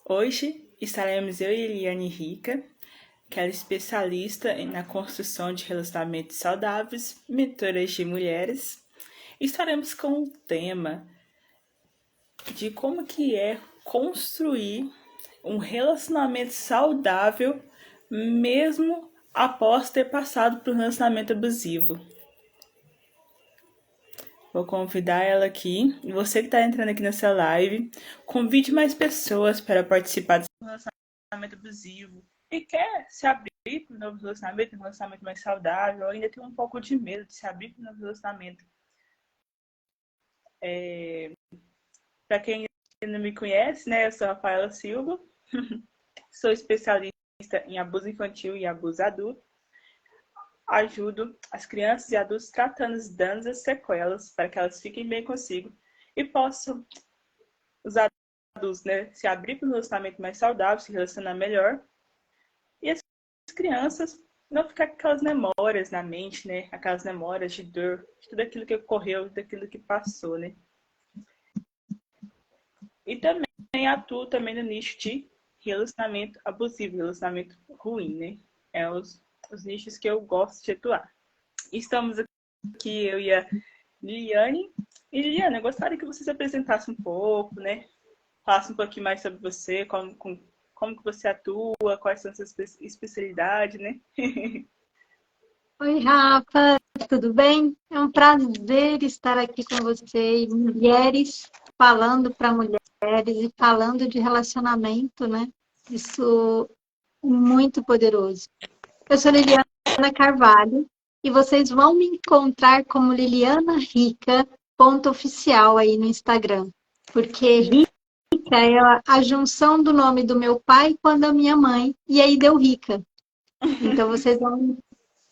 Hoje estaremos eu e Eliane Rica, que é especialista na construção de relacionamentos saudáveis, mentoras de mulheres. Estaremos com o tema de como que é construir um relacionamento saudável mesmo após ter passado por um relacionamento abusivo. Vou convidar ela aqui. E você que está entrando aqui nessa live, convide mais pessoas para participar desse relacionamento abusivo e quer se abrir para um novo relacionamento, um relacionamento mais saudável, ainda tem um pouco de medo de se abrir para um novo relacionamento. Para quem não me conhece, né, eu sou a Rafaela Silva, sou especialista em abuso infantil e abuso adulto. Ajudo as crianças e adultos tratando os danos e as sequelas para que elas fiquem bem consigo e possam, os adultos, né, se abrir para um relacionamento mais saudável, se relacionar melhor. E as crianças não ficar com aquelas memórias na mente, né? Aquelas memórias de dor, de tudo aquilo que ocorreu, daquilo que passou, né? E também atuo também no nicho de relacionamento abusivo, relacionamento ruim, né? É os nichos que eu gosto de atuar. Estamos aqui, eu e a Liliane. E Liliane, eu gostaria que você se apresentasse um pouco, né? Falasse um pouquinho mais sobre você, como que você atua, quais são as suas especialidades, né? Oi, Rafa, tudo bem? É um prazer estar aqui com você, mulheres, falando para mulheres e falando de relacionamento, né? Isso é muito poderoso. Eu sou Liliana Carvalho e vocês vão me encontrar como Liliana Rica, ponto oficial aí no Instagram, porque Rica é a junção do nome do meu pai com a da minha mãe, e aí deu Rica. Então vocês vão.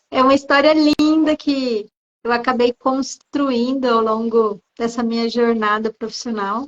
É uma história linda que eu acabei construindo ao longo dessa minha jornada profissional.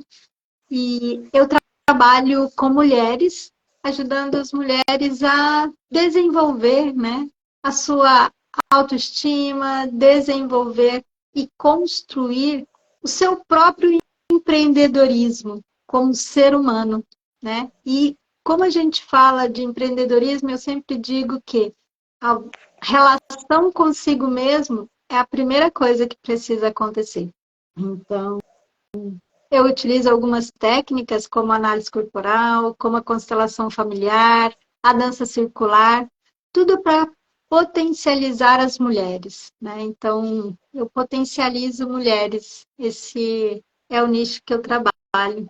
E eu trabalho com mulheres, ajudando as mulheres a desenvolver, né, a sua autoestima, desenvolver e construir o seu próprio empreendedorismo como ser humano, né? E como a gente fala de empreendedorismo, eu sempre digo que a relação consigo mesmo é a primeira coisa que precisa acontecer. Então, eu utilizo algumas técnicas como a análise corporal, como a constelação familiar, a dança circular, tudo para potencializar as mulheres, né? Então, eu potencializo mulheres. Esse é o nicho que eu trabalho.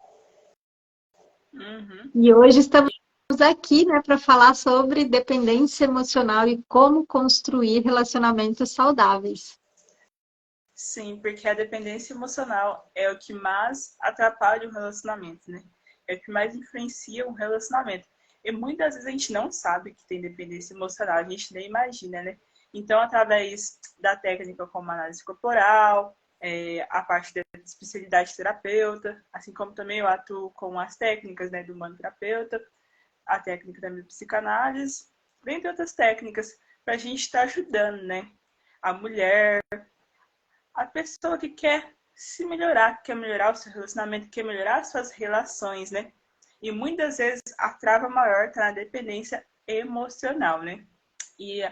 Uhum. E hoje estamos aqui, né, para falar sobre dependência emocional e como construir relacionamentos saudáveis. Sim, porque a dependência emocional é o que mais atrapalha o relacionamento, né? É o que mais influencia o relacionamento. E muitas vezes a gente não sabe que tem dependência emocional, a gente nem imagina, né? Então, através da técnica como análise corporal, a parte da especialidade terapeuta, assim como também eu atuo com as técnicas, né, do humanoterapeuta, a técnica da psicanálise, dentre outras técnicas, para a gente estar ajudando, né, a mulher, a pessoa que quer se melhorar, quer melhorar o seu relacionamento, quer melhorar as suas relações, né? E muitas vezes a trava maior está na dependência emocional, né? E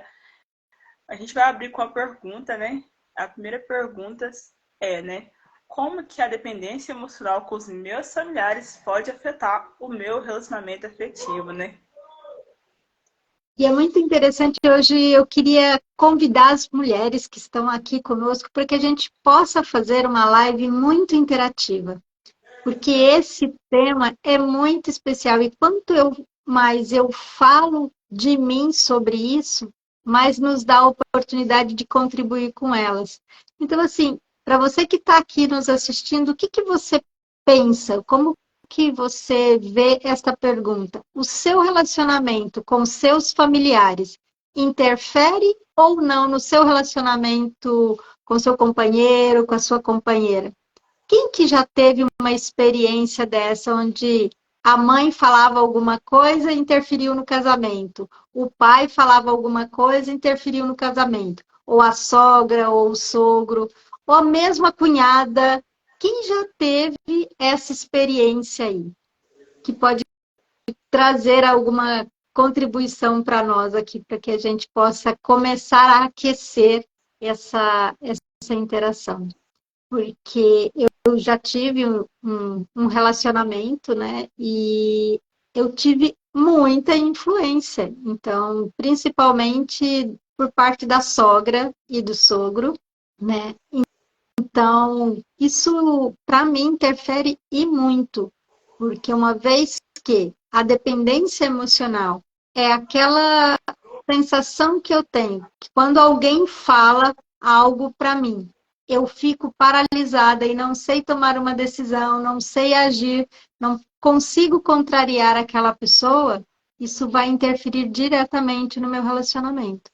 a gente vai abrir com a pergunta, né? A primeira pergunta é, né? Como que a dependência emocional com os meus familiares pode afetar o meu relacionamento afetivo, né? E é muito interessante, hoje eu queria convidar as mulheres que estão aqui conosco para que a gente possa fazer uma live muito interativa, porque esse tema é muito especial e quanto mais eu falo de mim sobre isso, mais nos dá a oportunidade de contribuir com elas. Então, assim, para você que está aqui nos assistindo, o que que você pensa? Como que você vê esta pergunta? O seu relacionamento com seus familiares interfere ou não no seu relacionamento com seu companheiro, com a sua companheira? Quem que já teve uma experiência dessa, onde a mãe falava alguma coisa e interferiu no casamento, o pai falava alguma coisa e interferiu no casamento, ou a sogra, ou o sogro, ou a mesma cunhada? Quem já teve essa experiência aí? Que pode trazer alguma contribuição para nós aqui, para que a gente possa começar a aquecer essa interação. Porque eu já tive um relacionamento, né? E eu tive muita influência. Então, principalmente por parte da sogra e do sogro, né? Então, isso para mim interfere e muito, porque uma vez que a dependência emocional é aquela sensação que eu tenho, que quando alguém fala algo para mim, eu fico paralisada e não sei tomar uma decisão, não sei agir, não consigo contrariar aquela pessoa, isso vai interferir diretamente no meu relacionamento.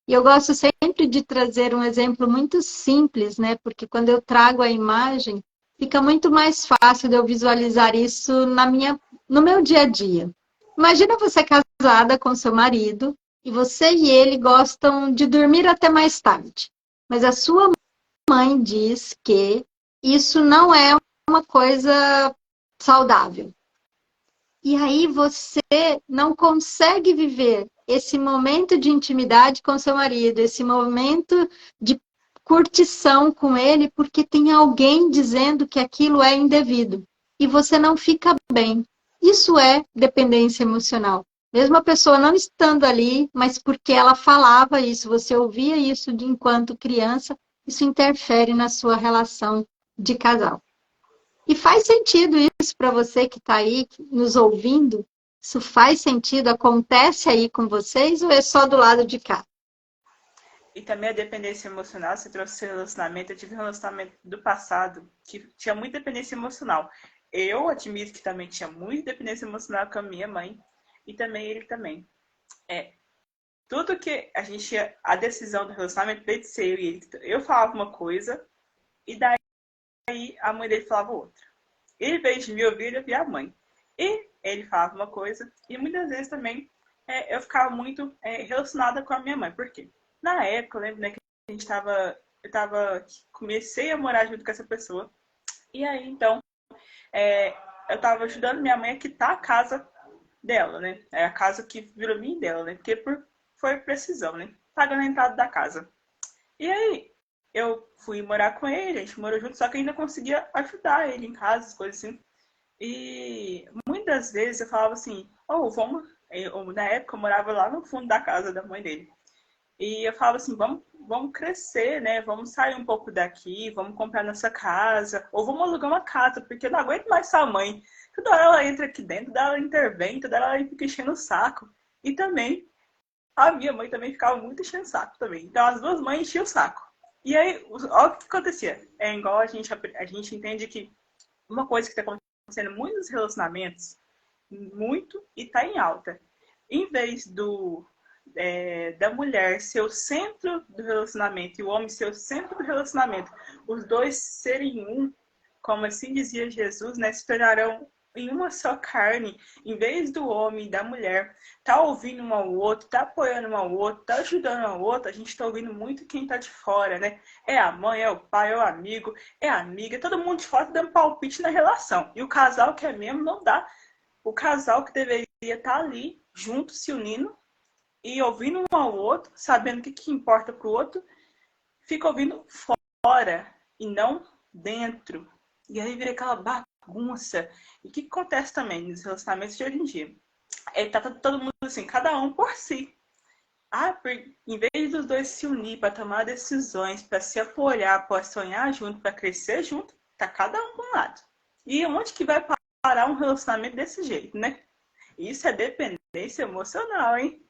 E eu gosto sempre de trazer um exemplo muito simples, né? Porque quando eu trago a imagem, fica muito mais fácil de eu visualizar isso no meu dia a dia. Imagina você casada com seu marido e você e ele gostam de dormir até mais tarde. Mas a sua mãe diz que isso não é uma coisa saudável. E aí você não consegue viver esse momento de intimidade com seu marido, esse momento de curtição com ele, porque tem alguém dizendo que aquilo é indevido. E você não fica bem. Isso é dependência emocional. Mesmo a pessoa não estando ali, mas porque ela falava isso, você ouvia isso enquanto criança, isso interfere na sua relação de casal. E faz sentido isso para você que está aí nos ouvindo? Isso faz sentido? Acontece aí com vocês ou é só do lado de cá? E também a dependência emocional, você trouxe relacionamento. Eu tive um relacionamento do passado que tinha muita dependência emocional. Eu admito que também tinha muita dependência emocional com a minha mãe e também ele também. Tudo que a decisão do relacionamento veio de ser eu e ele. Eu falava uma coisa e daí a mãe dele falava outra. Ele, em vez de me ouvir, ele ouvia a mãe. E ele falava uma coisa e muitas vezes também eu ficava muito relacionada com a minha mãe. Por quê? Na época, eu lembro, né, que comecei a morar junto com essa pessoa. E aí, então, eu estava ajudando minha mãe a quitar a casa dela, né? É a casa que virou minha e dela, né? Porque foi precisão, né? Pagando a entrada da casa. E aí, eu fui morar com ele, a gente morou junto, só que ainda conseguia ajudar ele em casa, as coisas assim. E muitas vezes eu falava assim, na época eu morava lá no fundo da casa da mãe dele. E eu falava assim, vamos crescer, né? Vamos sair um pouco daqui, vamos comprar nossa casa, ou vamos alugar uma casa, porque eu não aguento mais sua mãe. Toda hora ela entra aqui dentro, toda hora ela intervém, toda hora ela fica enchendo o saco. E também, a minha mãe também ficava muito enchendo o saco também. Então as duas mães enchiam o saco. E aí, olha o que acontecia. É igual a gente entende que uma coisa que está acontecendo em muitos relacionamentos, muito, e está em alta. Em vez da mulher ser o centro do relacionamento e o homem ser o centro do relacionamento, os dois serem um, como assim dizia Jesus, né, se tornarão em uma só carne, em vez do homem e da mulher tá ouvindo um ao outro, tá apoiando um ao outro, tá ajudando um ao outro, a gente tá ouvindo muito quem tá de fora, né? É a mãe, é o pai, é o amigo, é a amiga, todo mundo de fora dando palpite na relação. E o casal que é mesmo não dá. O casal que deveria estar ali, junto, se unindo e ouvindo um ao outro, sabendo o que importa pro outro, fica ouvindo fora e não dentro. E aí vira aquela bagunça. E o que acontece também nos relacionamentos de hoje em dia? Tá todo mundo assim, cada um por si. Em vez dos dois se unir para tomar decisões, para se apoiar, para sonhar junto, para crescer junto, tá cada um para um lado. E onde que vai parar um relacionamento desse jeito, né? Isso é dependência emocional, hein?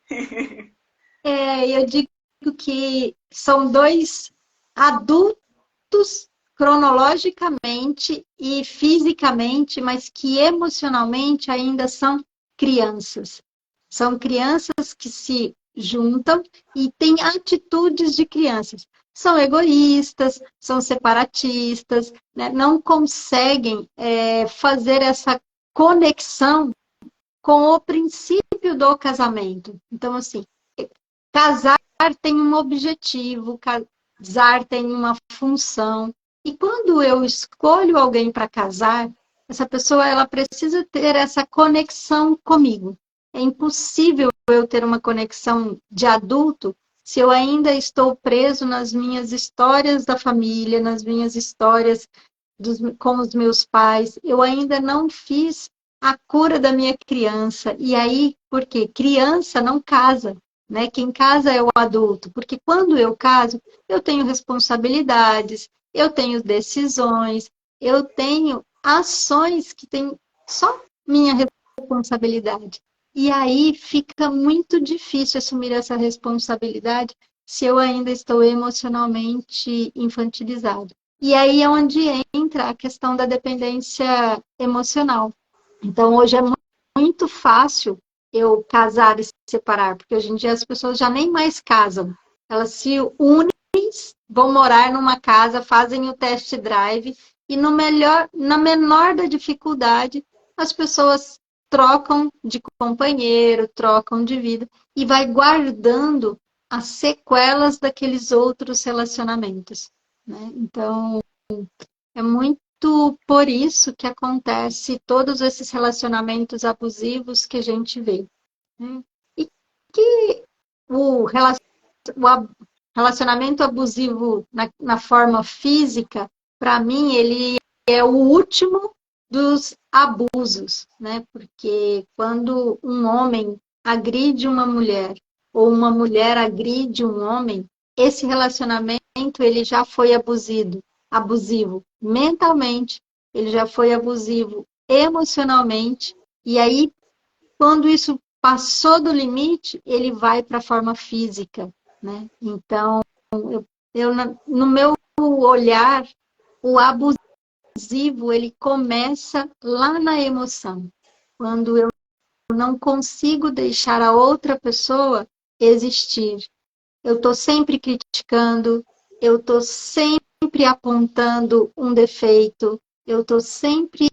Eu digo que são dois adultos cronologicamente e fisicamente, mas que emocionalmente ainda são crianças. São crianças que se juntam e têm atitudes de crianças. São egoístas, são separatistas, né? Não conseguem fazer essa conexão com o princípio do casamento. Então, assim, casar tem um objetivo, casar tem uma função. E quando eu escolho alguém para casar, essa pessoa ela precisa ter essa conexão comigo. É impossível eu ter uma conexão de adulto se eu ainda estou preso nas minhas histórias da família, nas minhas histórias com os meus pais. Eu ainda não fiz a cura da minha criança. E aí, por quê? Criança não casa, né? Quem casa é o adulto. Porque quando eu caso, eu tenho responsabilidades, eu tenho decisões, eu tenho ações que têm só minha responsabilidade. E aí fica muito difícil assumir essa responsabilidade se eu ainda estou emocionalmente infantilizado. E aí é onde entra a questão da dependência emocional. Então, hoje é muito fácil eu casar e se separar, porque hoje em dia as pessoas já nem mais casam. Elas se unem, vão morar numa casa, fazem o test drive e na menor da dificuldade, as pessoas trocam de companheiro, trocam de vida e vai guardando as sequelas daqueles outros relacionamentos, né? Então, é muito por isso que acontece todos esses relacionamentos abusivos que a gente vê, né? E que o relacionamento abusivo na forma física, para mim, ele é o último dos abusos, né? Porque quando um homem agride uma mulher ou uma mulher agride um homem, esse relacionamento ele já foi abusivo mentalmente, ele já foi abusivo emocionalmente, e aí, quando isso passou do limite, ele vai para a forma física, né? Então, no meu olhar, o abusivo, ele começa lá na emoção, quando eu não consigo deixar a outra pessoa existir. Eu estou sempre criticando, eu estou sempre apontando um defeito, eu estou sempre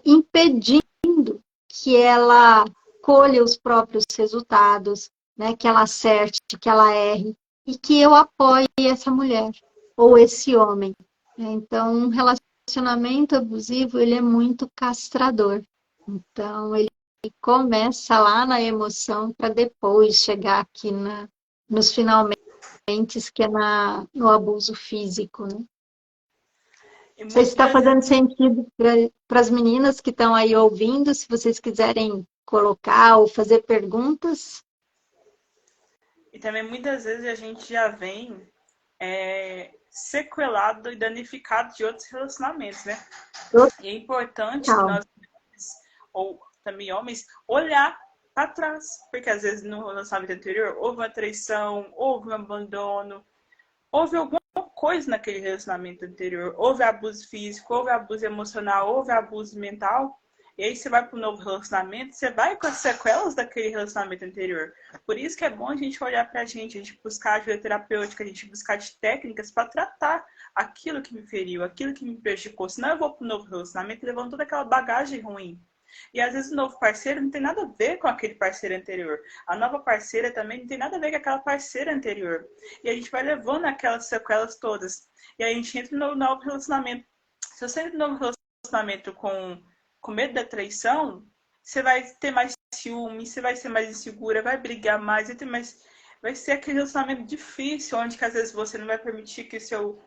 impedindo que ela colha os próprios resultados, né? Que ela acerte, que ela erre, e que eu apoie essa mulher ou esse homem. Então, um relacionamento abusivo, ele é muito castrador. Então, ele começa lá na emoção para depois chegar aqui nos finalmente, que é no abuso físico, né? E Não sei se está muitas fazendo vezes, sentido para as meninas que estão aí ouvindo, se vocês quiserem colocar ou fazer perguntas. e também muitas vezes a gente já vem sequelado e danificado de outros relacionamentos, né? E é importante Total. nós, ou também homens, olhar para trás, porque às vezes no relacionamento anterior houve uma traição, houve um abandono, houve alguma coisa naquele relacionamento anterior, houve abuso físico, houve abuso emocional, houve abuso mental, e aí você vai para um novo relacionamento, você vai com as sequelas daquele relacionamento anterior. Por isso que é bom a gente olhar para a gente buscar ajuda terapêutica, a gente buscar de técnicas para tratar aquilo que me feriu, aquilo que me prejudicou. Senão eu vou para um novo relacionamento levando toda aquela bagagem ruim. E às vezes o novo parceiro não tem nada a ver com aquele parceiro anterior. A nova parceira também não tem nada a ver com aquela parceira anterior. E a gente vai levando aquelas sequelas todas. E aí a gente entra no novo relacionamento. Se você entra no novo relacionamento com medo da traição, você vai ter mais ciúme, você vai ser mais insegura, vai brigar mais, vai ser aquele relacionamento difícil, onde que às vezes você não vai permitir que seu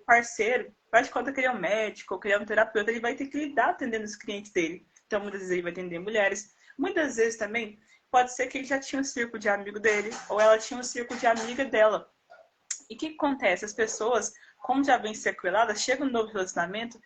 parceiro, faz de conta que ele é um médico, ou que ele é um terapeuta, ele vai ter que lidar atendendo os clientes dele. Então, muitas vezes ele vai atender mulheres. Muitas vezes também pode ser que ele já tinha um círculo de amigo dele, ou ela tinha um círculo de amiga dela. E o que acontece? As pessoas, como já vem sequeladas, chegam no novo relacionamento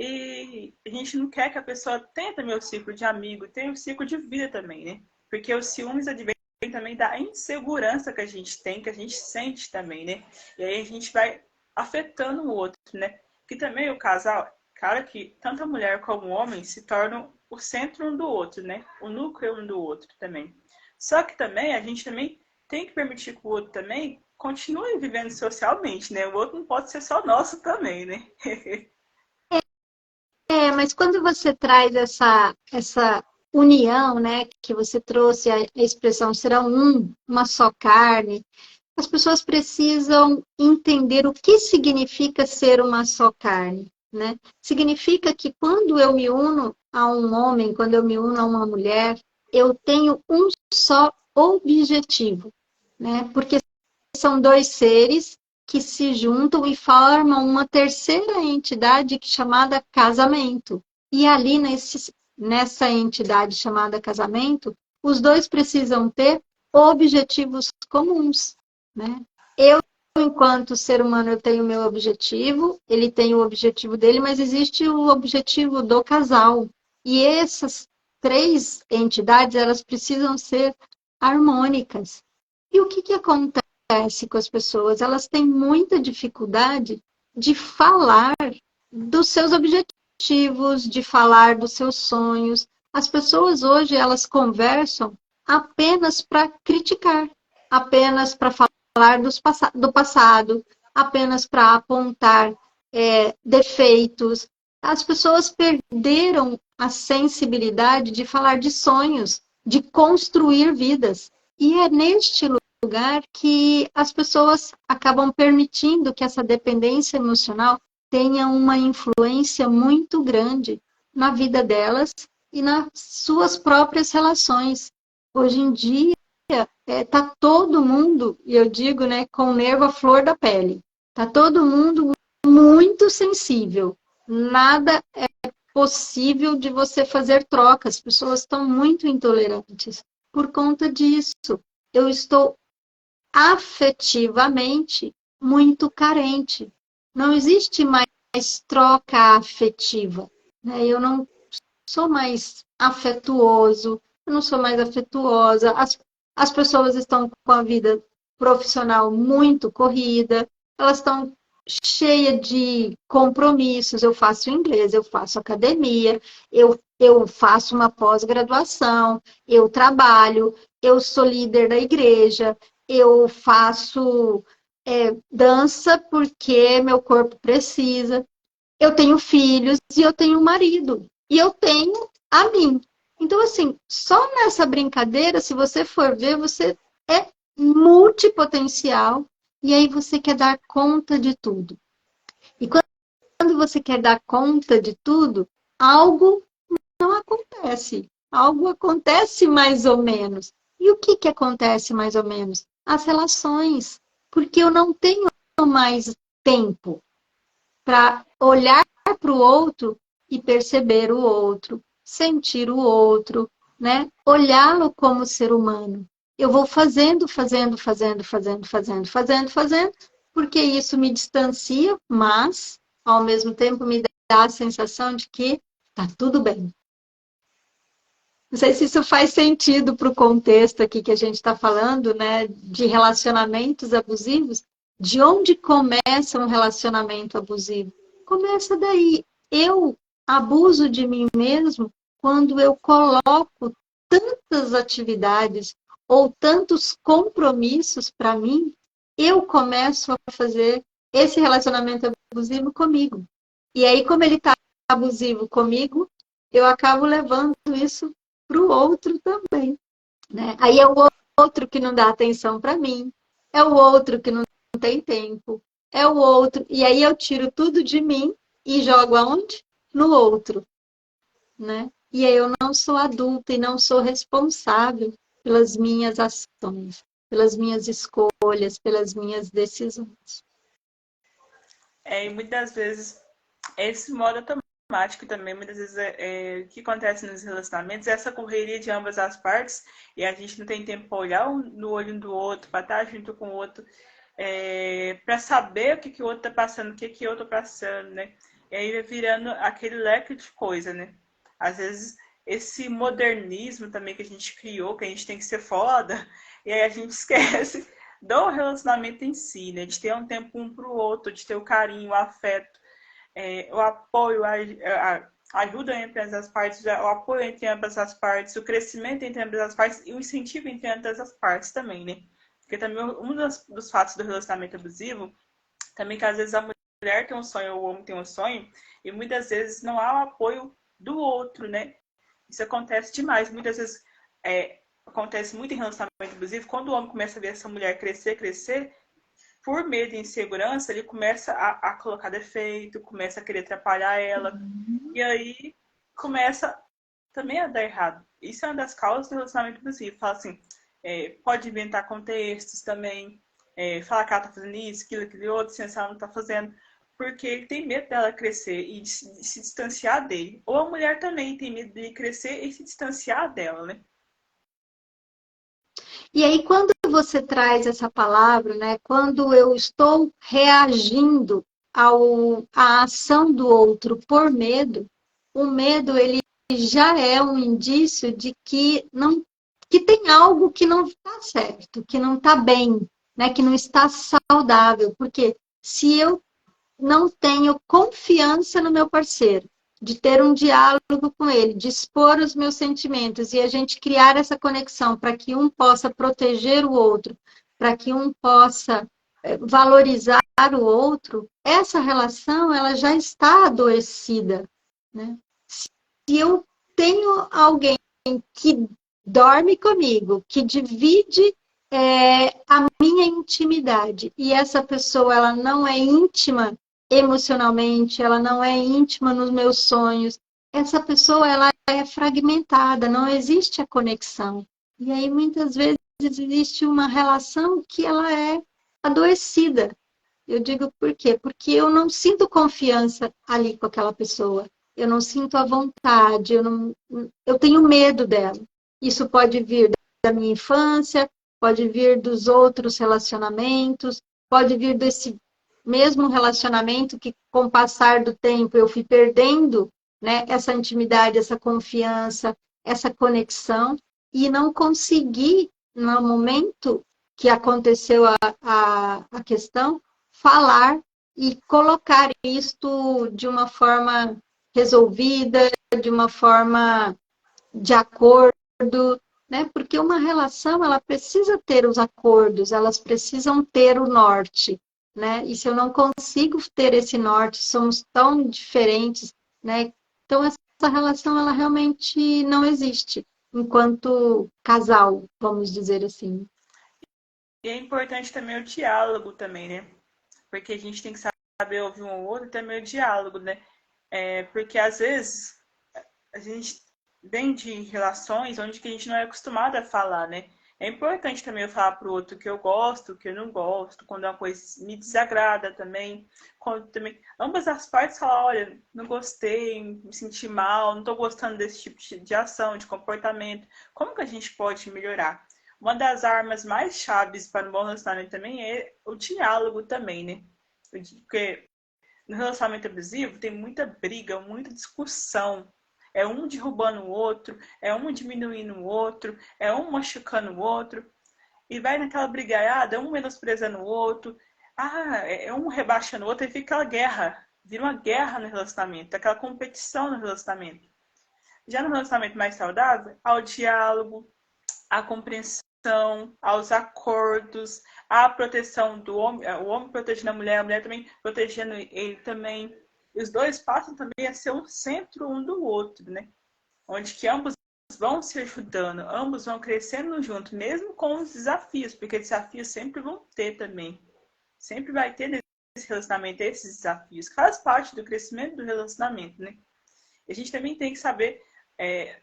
e a gente não quer que a pessoa tenha também o círculo de amigo, tenha o círculo de vida também, né? Porque os ciúmes advém também da insegurança que a gente tem, que a gente sente também, né? E aí a gente vai afetando o outro, né? Que também o casal, cara, que tanto a mulher como o homem se tornam o centro um do outro, né? O núcleo um do outro também. Só que também a gente também tem que permitir que o outro também continue vivendo socialmente, né? O outro não pode ser só nosso também, né? Mas quando você traz essa união, né, que você trouxe a expressão serão uma só carne, as pessoas precisam entender o que significa ser uma só carne. né? Significa que quando eu me uno a um homem, quando eu me uno a uma mulher, eu tenho um só objetivo, né? Porque são dois seres que se juntam e formam uma terceira entidade chamada casamento. E ali nessa entidade chamada casamento, os dois precisam ter objetivos comuns, né? Eu, enquanto ser humano, eu tenho o meu objetivo, ele tem o objetivo dele, mas existe o objetivo do casal. E essas três entidades, elas precisam ser harmônicas. E o que acontece com as pessoas? Elas têm muita dificuldade de falar dos seus objetivos, de falar dos seus sonhos. As pessoas hoje, elas conversam apenas para criticar, apenas para falar do passado, apenas para apontar defeitos. As pessoas perderam a sensibilidade de falar de sonhos, de construir vidas. E é neste lugar que as pessoas acabam permitindo que essa dependência emocional tenha uma influência muito grande na vida delas e nas suas próprias relações. Hoje em dia, tá todo mundo, e eu digo, né, com o nervo à flor da pele. Tá todo mundo muito sensível. Nada é possível de você fazer trocas. As pessoas estão muito intolerantes por conta disso. Eu estou afetivamente muito carente. Não existe mais troca afetiva, né? Eu não sou mais afetuoso, eu não sou mais afetuosa. As pessoas estão com a vida profissional muito corrida, elas estão cheias de compromissos. Eu faço inglês, eu faço academia, eu faço uma pós-graduação, eu trabalho, eu sou líder da igreja, eu faço dança porque meu corpo precisa. Eu tenho filhos e eu tenho um marido. E eu tenho a mim. Então, assim, só nessa brincadeira, se você for ver, você é multipotencial e aí você quer dar conta de tudo. E quando você quer dar conta de tudo, algo não acontece. Algo acontece mais ou menos. E o que acontece mais ou menos? As relações. Porque eu não tenho mais tempo para olhar para o outro e perceber o outro, sentir o outro, né? Olhá-lo como ser humano. Eu vou fazendo, porque isso me distancia, mas ao mesmo tempo me dá a sensação de que tá tudo bem. Não sei se isso faz sentido para o contexto aqui que a gente está falando, né? De relacionamentos abusivos. De onde começa um relacionamento abusivo? Começa daí. Eu abuso de mim mesmo quando eu coloco tantas atividades ou tantos compromissos para mim, eu começo a fazer esse relacionamento abusivo comigo. E aí, como ele está abusivo comigo, eu acabo levando isso para o outro também, né? Aí é o outro que não dá atenção para mim, é o outro que não tem tempo, é o outro. E aí eu tiro tudo de mim e jogo aonde? No outro, né? E aí eu não sou adulta e não sou responsável pelas minhas ações, pelas minhas escolhas, pelas minhas decisões. E muitas vezes esse modo automático também, muitas vezes o que acontece nos relacionamentos é essa correria de ambas as partes e a gente não tem tempo para olhar no olho um do outro, para estar junto com o outro, para saber o que o outro está passando, o que eu estou passando, né? E aí vai virando aquele leque de coisa, né? Às vezes esse modernismo também que a gente criou, que a gente tem que ser foda, e aí a gente esquece do relacionamento em si, né? De ter um tempo um para o outro, de ter o carinho, o afeto, o apoio, a ajuda entre as partes, o apoio entre ambas as partes, o crescimento entre ambas as partes e o incentivo entre ambas as partes também, né? Porque também um dos fatos do relacionamento abusivo, também que às vezes a mulher tem um sonho ou o homem tem um sonho, e muitas vezes não há o apoio do outro, né? Isso acontece demais. Muitas vezes acontece muito em relacionamento abusivo, quando o homem começa a ver essa mulher crescer, por medo e insegurança, ele começa a colocar defeito, começa a querer atrapalhar ela. E aí começa também a dar errado. Isso é uma das causas do relacionamento abusivo. Fala assim, pode inventar contextos também, falar que ela tá fazendo isso, aquilo outro, sem ela não tá fazendo. Porque ele tem medo dela crescer e de se distanciar dele. Ou a mulher também tem medo de crescer e se distanciar dela, né? E aí, quando você traz essa palavra, né? Quando eu estou reagindo à ação do outro por medo, o medo ele já é um indício de que tem algo que não está certo, que não está bem, né? Que não está saudável. Porque se eu não tenho confiança no meu parceiro, de ter um diálogo com ele, de expor os meus sentimentos e a gente criar essa conexão para que um possa proteger o outro, para que um possa valorizar o outro, essa relação ela já está adoecida, né? Se eu tenho alguém que dorme comigo, que divide a minha intimidade e essa pessoa ela não é íntima emocionalmente, ela não é íntima nos meus sonhos. Essa pessoa ela é fragmentada, não existe a conexão. E aí muitas vezes existe uma relação que ela é adoecida. Eu digo por quê? Porque eu não sinto confiança ali com aquela pessoa. Eu não sinto a vontade, eu tenho medo dela. Isso pode vir da minha infância, pode vir dos outros relacionamentos, pode vir desse mesmo relacionamento que, com o passar do tempo, eu fui perdendo, né, essa intimidade, essa confiança, essa conexão, e não consegui, no momento que aconteceu a questão, falar e colocar isto de uma forma resolvida, de uma forma de acordo, né? Porque uma relação, ela precisa ter os acordos, elas precisam ter o norte, né? E se eu não consigo ter esse norte, somos tão diferentes, né? Então, essa relação, ela realmente não existe enquanto casal, vamos dizer assim. E é importante também o diálogo também, né? Porque a gente tem que saber ouvir um ou outro e também o diálogo, né? Porque às vezes a gente vem de relações onde que a gente não é acostumado a falar, né? É importante também eu falar pro outro que eu gosto, que eu não gosto, quando uma coisa me desagrada também. Quando também ambas as partes falam, olha, não gostei, me senti mal, não tô gostando desse tipo de ação, de comportamento. Como que a gente pode melhorar? Uma das armas mais chaves para um bom relacionamento também é o diálogo também, né? Porque no relacionamento abusivo tem muita briga, muita discussão. É um derrubando o outro, é um diminuindo o outro, é um machucando o outro. E vai naquela brigaiada, um menosprezando o outro. É um rebaixando o outro e fica aquela guerra. Vira uma guerra no relacionamento, aquela competição no relacionamento. Já no relacionamento mais saudável, há o diálogo, a compreensão, aos acordos, a proteção do homem, o homem protegendo a mulher também protegendo ele também. E os dois passam também a ser um centro um do outro, né? Onde que ambos vão se ajudando, ambos vão crescendo junto, mesmo com os desafios, porque desafios sempre vão ter também. Sempre vai ter nesse relacionamento esses desafios. Faz parte do crescimento do relacionamento, né? E a gente também tem que saber,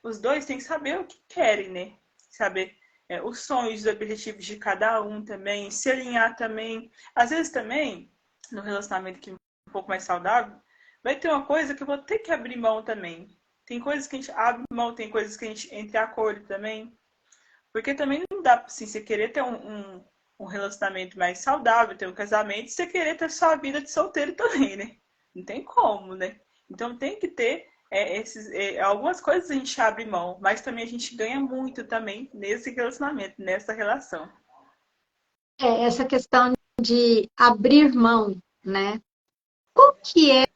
os dois têm que saber o que querem, né? Saber os sonhos, os objetivos de cada um também, se alinhar também. Às vezes também, no relacionamento que é um pouco mais saudável, vai ter uma coisa que eu vou ter que abrir mão também. Tem coisas que a gente abre mão, tem coisas que a gente entra em acordo também. Porque também não dá assim, você querer ter um relacionamento mais saudável, ter um casamento, e você querer ter sua vida de solteiro também, né? Não tem como, né? Então tem que ter algumas coisas a gente abre mão, mas também a gente ganha muito também nesse relacionamento, nessa relação. Essa questão de abrir mão, né? Qual que é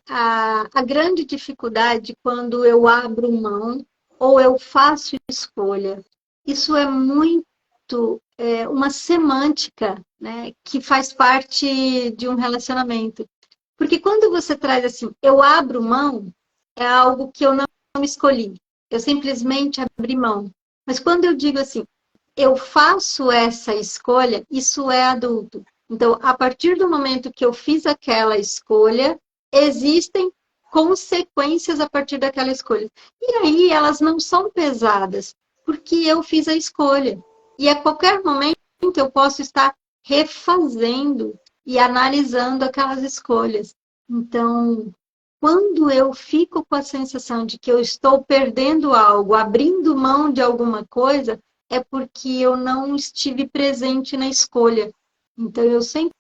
a grande dificuldade quando eu abro mão ou eu faço escolha? Isso é muito uma semântica, né, que faz parte de um relacionamento. Porque quando você traz assim, eu abro mão, é algo que eu não escolhi. Eu simplesmente abri mão. Mas quando eu digo assim, eu faço essa escolha, isso é adulto. Então, a partir do momento que eu fiz aquela escolha, existem consequências a partir daquela escolha. E aí elas não são pesadas, porque eu fiz a escolha. E a qualquer momento eu posso estar refazendo e analisando aquelas escolhas. Então, quando eu fico com a sensação de que eu estou perdendo algo, abrindo mão de alguma coisa, é porque eu não estive presente na escolha. Então, eu sempre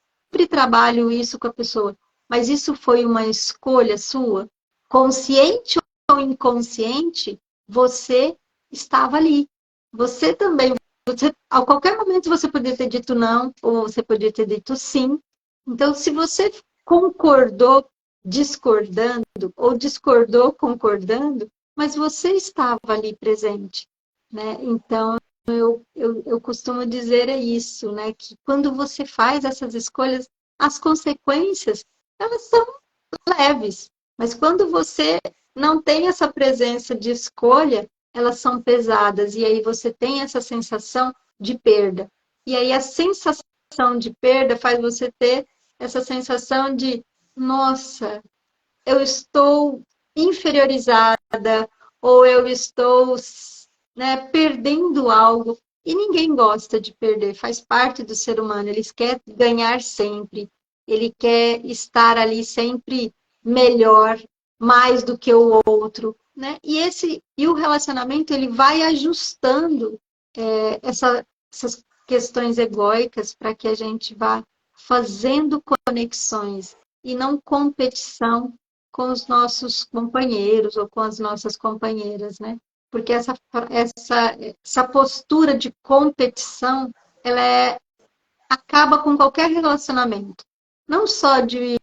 trabalho isso com a pessoa. Mas isso foi uma escolha sua? Consciente ou inconsciente, você estava ali. Você também, a qualquer momento você podia ter dito não, ou você podia ter dito sim. Então, se você concordou discordando, ou discordou concordando, mas você estava ali presente, né? Então, eu costumo dizer é isso, né? Que quando você faz essas escolhas, as consequências, elas são leves. Mas quando você não tem essa presença de escolha, elas são pesadas. E aí você tem essa sensação de perda. E aí a sensação de perda faz você ter essa sensação de, nossa, eu estou inferiorizada, ou eu estou, né, perdendo algo. E ninguém gosta de perder, faz parte do ser humano. Eles querem ganhar sempre, ele quer estar ali sempre melhor, mais do que o outro, né? E o relacionamento ele vai ajustando essas questões egóicas para que a gente vá fazendo conexões e não competição com os nossos companheiros ou com as nossas companheiras, né? Porque essa postura de competição, acaba com qualquer relacionamento. Não só de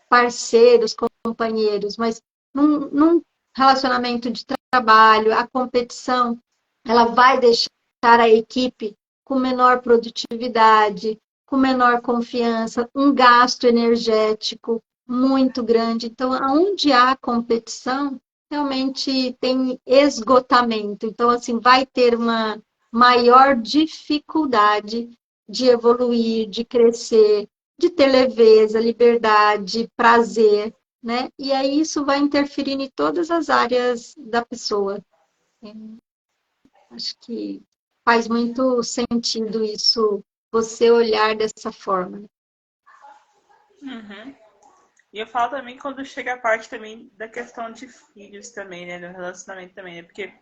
parceiros, companheiros, mas num relacionamento de trabalho, a competição, ela vai deixar a equipe com menor produtividade, com menor confiança, um gasto energético muito grande. Então, onde há competição, realmente tem esgotamento. Então, assim, vai ter uma maior dificuldade de evoluir, de crescer, de ter leveza, liberdade, prazer, né? E aí isso vai interferir em todas as áreas da pessoa. Acho que faz muito sentido isso, você olhar dessa forma. Uhum. E eu falo também quando chega a parte também da questão de filhos também, né? Do relacionamento também, né? Porque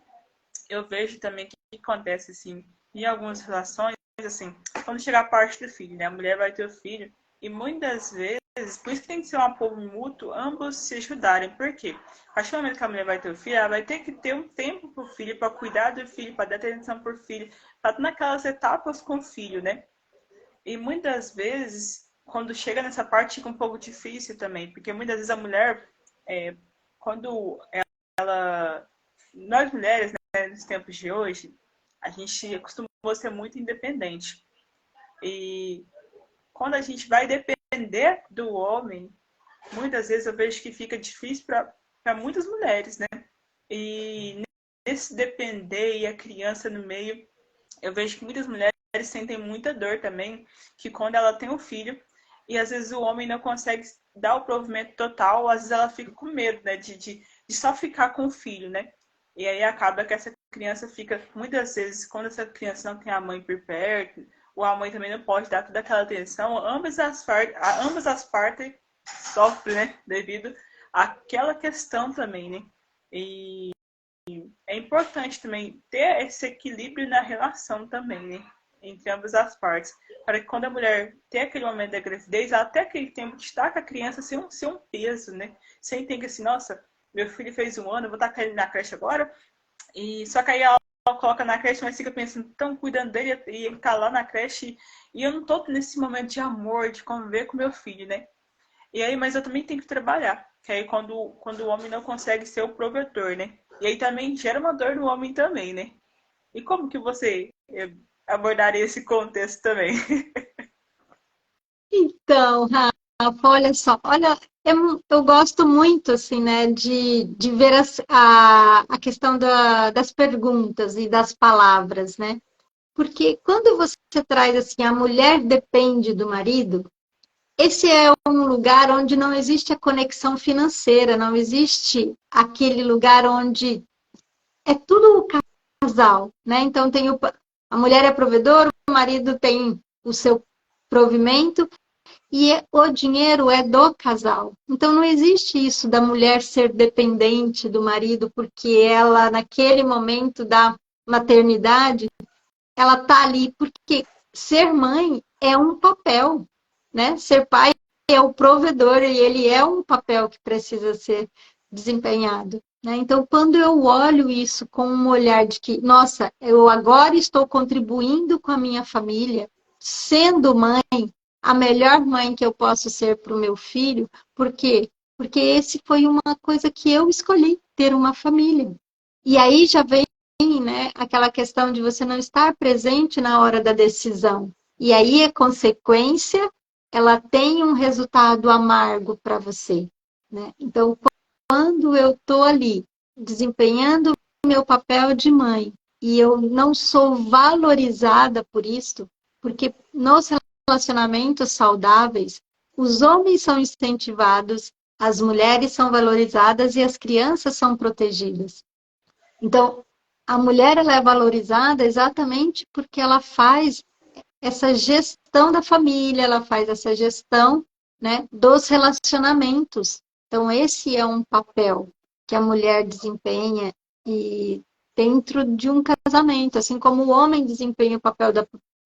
eu vejo também que acontece, assim, em algumas relações, assim, quando chega a parte do filho, né? A mulher vai ter o filho, e muitas vezes, por isso que tem que ser um apoio mútuo, ambos se ajudarem. Por quê? A partir do momento que a mulher vai ter o filho, ela vai ter que ter um tempo pro filho, para cuidar do filho, para dar atenção pro filho, para estar naquelas etapas com o filho, né? E muitas vezes, quando chega nessa parte, fica um pouco difícil também, porque muitas vezes a mulher, quando ela. Nós mulheres, né, nos tempos de hoje, a gente costuma ser muito independente. E quando a gente vai depender do homem, muitas vezes eu vejo que fica difícil para muitas mulheres, né? E nesse depender e a criança no meio, eu vejo que muitas mulheres sentem muita dor também, que quando ela tem um filho, e às vezes o homem não consegue dar o provimento total, às vezes ela fica com medo, né, de só ficar com o filho, né? E aí acaba que essa criança fica, muitas vezes, quando essa criança não tem a mãe por perto, ou a mãe também não pode dar toda aquela atenção, ambas as partes sofrem, né, devido àquela questão também, né? E é importante também ter esse equilíbrio na relação também, né? Entre ambas as partes. Para que quando a mulher tem aquele momento da gravidez, ela até aquele tempo de estar com a criança sem um peso, né? Sem ter que assim, nossa, meu filho fez 1 ano, eu vou tacar ele na creche agora. E só que aí ela coloca na creche, mas fica pensando, estão cuidando dele e ele tá lá na creche. E eu não tô nesse momento de amor, de conviver com meu filho, né? E aí, mas eu também tenho que trabalhar. Que aí quando o homem não consegue ser o provedor, né? E aí também gera uma dor no homem também, né? E como que você abordaria esse contexto também? Então, Rafa, olha só, olha, eu gosto muito, assim, né, de ver a questão das perguntas e das palavras, né? Porque quando você traz assim, a mulher depende do marido, esse é um lugar onde não existe a conexão financeira, não existe aquele lugar onde é tudo o casal, né? Então a mulher é provedora, o marido tem o seu provimento e o dinheiro é do casal. Então não existe isso da mulher ser dependente do marido porque ela naquele momento da maternidade ela tá ali porque ser mãe é um papel, né? Ser pai é o provedor e ele é um papel que precisa ser desempenhado, né? Então, quando eu olho isso com um olhar de que, nossa, eu agora estou contribuindo com a minha família, sendo mãe, a melhor mãe que eu posso ser para o meu filho, por quê? Porque esse foi uma coisa que eu escolhi, ter uma família. E aí já vem, né, aquela questão de você não estar presente na hora da decisão. E aí a consequência, ela tem um resultado amargo para você, né? Então, quando eu estou ali desempenhando o meu papel de mãe e eu não sou valorizada por isso, porque nos relacionamentos saudáveis, os homens são incentivados, as mulheres são valorizadas e as crianças são protegidas. Então, a mulher ela é valorizada exatamente porque ela faz essa gestão da família, ela faz essa gestão, né, dos relacionamentos. Então, esse é um papel que a mulher desempenha e dentro de um casamento, assim como o homem desempenha o papel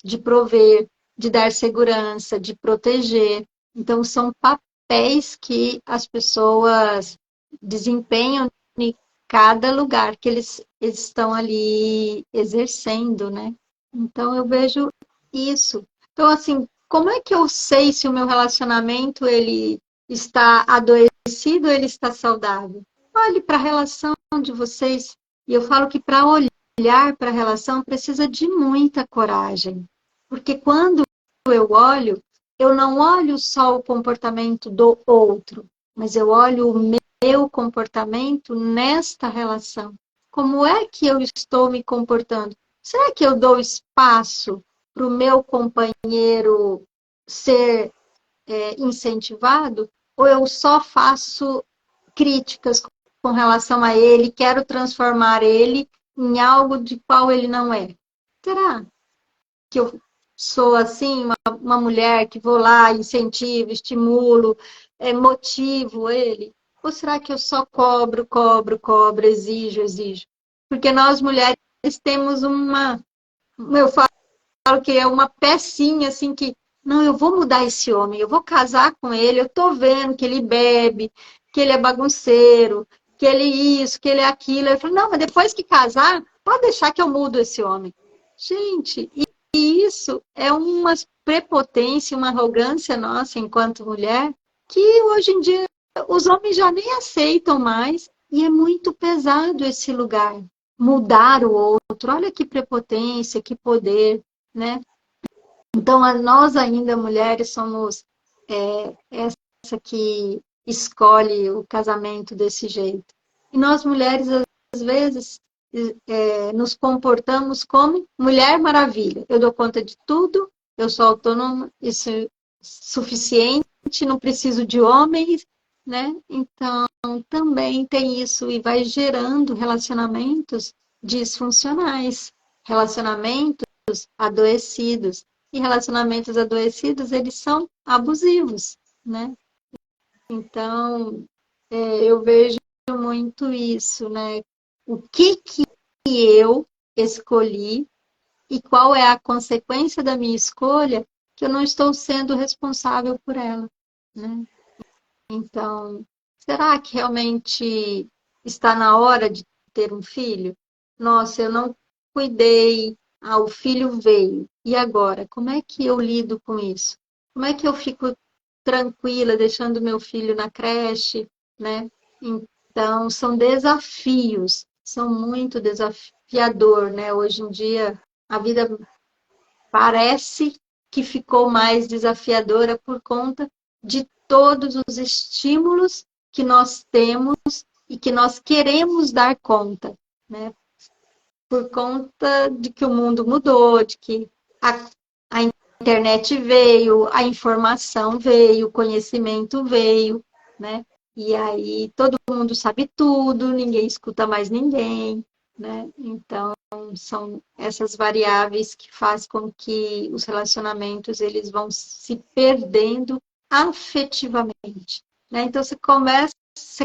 de prover, de dar segurança, de proteger. Então, são papéis que as pessoas desempenham em cada lugar que eles estão ali exercendo, né? Então, eu vejo isso. Então, assim, como é que eu sei se o meu relacionamento ele está adoecido ou ele está saudável? Olhe para a relação de vocês. E eu falo que para olhar para a relação precisa de muita coragem. Porque quando eu olho, eu não olho só o comportamento do outro, mas eu olho o meu comportamento nesta relação. Como é que eu estou me comportando? Será que eu dou espaço para o meu companheiro ser incentivado? Ou eu só faço críticas com relação a ele, quero transformar ele em algo de qual ele não é? Será que eu sou assim, uma mulher que vou lá, incentivo, estimulo, motivo ele? Ou será que eu só cobro, cobro, cobro, exijo, exijo? Porque nós mulheres temos eu falo que é uma pecinha assim que, não, eu vou mudar esse homem, eu vou casar com ele, eu tô vendo que ele bebe, que ele é bagunceiro, que ele isso, que ele é aquilo. Eu falo, não, mas depois que casar, pode deixar que eu mudo esse homem. Gente, e isso é uma prepotência, uma arrogância nossa enquanto mulher, que hoje em dia os homens já nem aceitam mais, e é muito pesado esse lugar. Mudar o outro, olha que prepotência, que poder, né? Então, nós ainda, mulheres, somos essa que escolhe o casamento desse jeito. E nós, mulheres, às vezes, nos comportamos como Mulher Maravilha. Eu dou conta de tudo, eu sou autônoma, isso é suficiente, não preciso de homens, né? Então, também tem isso e vai gerando relacionamentos disfuncionais, relacionamentos adoecidos. E relacionamentos adoecidos, eles são abusivos, né? Então, eu vejo muito isso, né? O que eu escolhi e qual é a consequência da minha escolha que eu não estou sendo responsável por ela, né? Então, será que realmente está na hora de ter um filho? Nossa, eu não cuidei, o filho veio. E agora? Como é que eu lido com isso? Como é que eu fico tranquila deixando meu filho na creche, né? Então, são desafios, são muito desafiador, né? Hoje em dia, a vida parece que ficou mais desafiadora por conta de todos os estímulos que nós temos e que nós queremos dar conta, né? por conta de que o mundo mudou, de que a internet veio, a informação veio, o conhecimento veio, né? E aí todo mundo sabe tudo, ninguém escuta mais ninguém, né? Então, são essas variáveis que fazem com que os relacionamentos eles vão se perdendo afetivamente, né? Então, você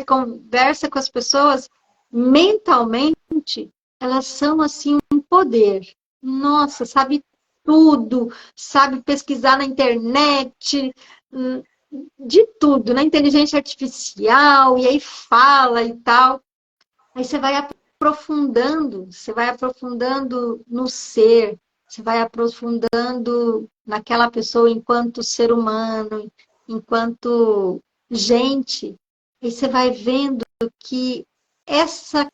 conversa com as pessoas mentalmente, elas são assim um poder. Nossa, sabe tudo, sabe pesquisar na internet, de tudo, na inteligência artificial, e aí fala e tal. Aí você vai aprofundando no ser, você vai aprofundando naquela pessoa enquanto ser humano, enquanto gente, e você vai vendo que essa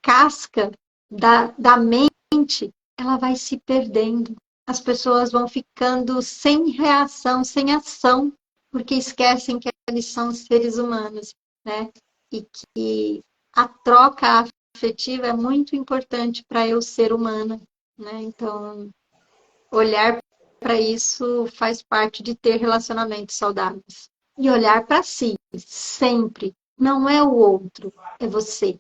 casca da mente, ela vai se perdendo. As pessoas vão ficando sem reação, sem ação, porque esquecem que eles são seres humanos, né? E que a troca afetiva é muito importante para eu ser humana, né? Então, olhar para isso faz parte de ter relacionamentos saudáveis. E olhar para si, sempre. Não é o outro, é você.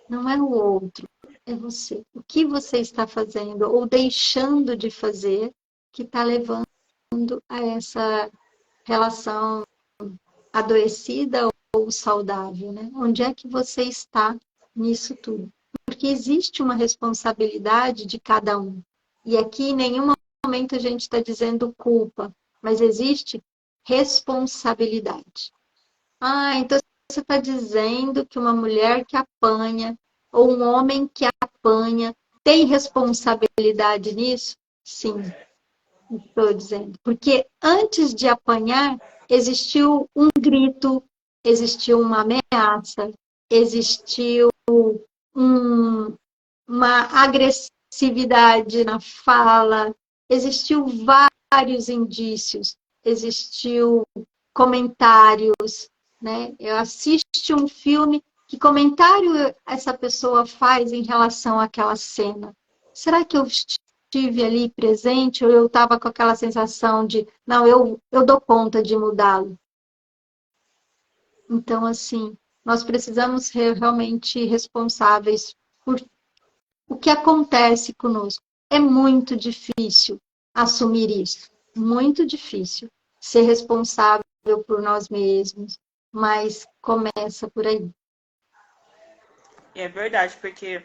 Não é o outro, é você. O que você está fazendo ou deixando de fazer que está levando a essa relação adoecida ou saudável, né? Onde é que você está nisso tudo? Porque existe uma responsabilidade de cada um. E aqui em nenhum momento a gente está dizendo culpa, mas existe responsabilidade. Ah, então você está dizendo que uma mulher que apanha ou um homem que apanha tem responsabilidade nisso? Sim, estou dizendo. Porque antes de apanhar, existiu um grito, existiu uma ameaça, existiu um, uma agressividade na fala, existiu vários indícios, existiu comentários, né? Eu assisto um filme, que comentário essa pessoa faz em relação àquela cena? Será que eu estive ali presente ou eu estava com aquela sensação de, não, eu dou conta de mudá-lo? Então, assim, nós precisamos ser realmente responsáveis por o que acontece conosco. É muito difícil assumir isso, muito difícil ser responsável por nós mesmos, mas começa por aí. E é verdade, porque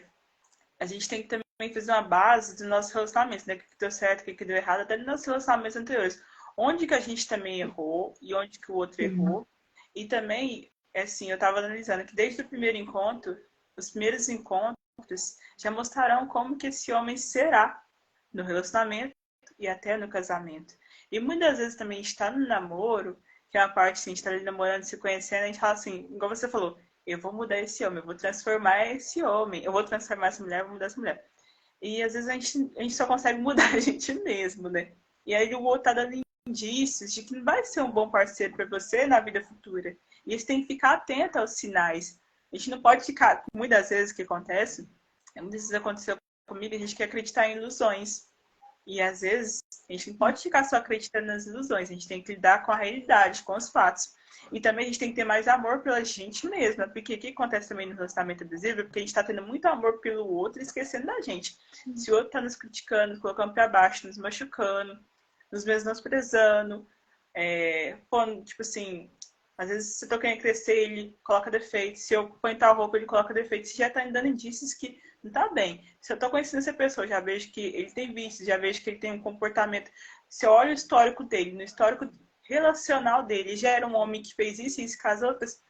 a gente tem que também fazer uma base dos nossos relacionamentos, né? O que deu certo, o que deu errado, até nos nossos relacionamentos anteriores. Onde que a gente também errou e onde que o outro errou. E também, assim, eu estava analisando que desde o primeiro encontro, os primeiros encontros já mostrarão como que esse homem será no relacionamento e até no casamento. E muitas vezes também está no namoro, que é a parte assim, a gente está ali namorando, se conhecendo, a gente fala assim, igual você falou, eu vou mudar esse homem, eu vou transformar esse homem, eu vou transformar essa mulher, eu vou mudar essa mulher. E às vezes a gente só consegue mudar a gente mesmo, né? E aí o outro tá dando indícios de que não vai ser um bom parceiro para você na vida futura. E você tem que ficar atento aos sinais. A gente não pode ficar, muitas vezes o que acontece, muitas vezes aconteceu comigo, a gente quer acreditar em ilusões. E às vezes a gente não pode ficar só acreditando nas ilusões, a gente tem que lidar com a realidade, com os fatos. E também a gente tem que ter mais amor pela gente mesma, porque o que acontece também no relacionamento abusivo é porque a gente está tendo muito amor pelo outro e esquecendo da gente. Se o outro está nos criticando, colocando para baixo, nos machucando, nos menosprezando, tipo assim, às vezes se eu tô querendo crescer, ele coloca defeitos, se eu põe tal roupa, ele coloca defeitos, você já tá me dando indícios que não tá bem. Se eu tô conhecendo essa pessoa, já vejo que ele tem vícios, já vejo que ele tem um comportamento. Se eu olho o histórico dele, no histórico relacional dele, já era um homem que fez isso e isso com as outras,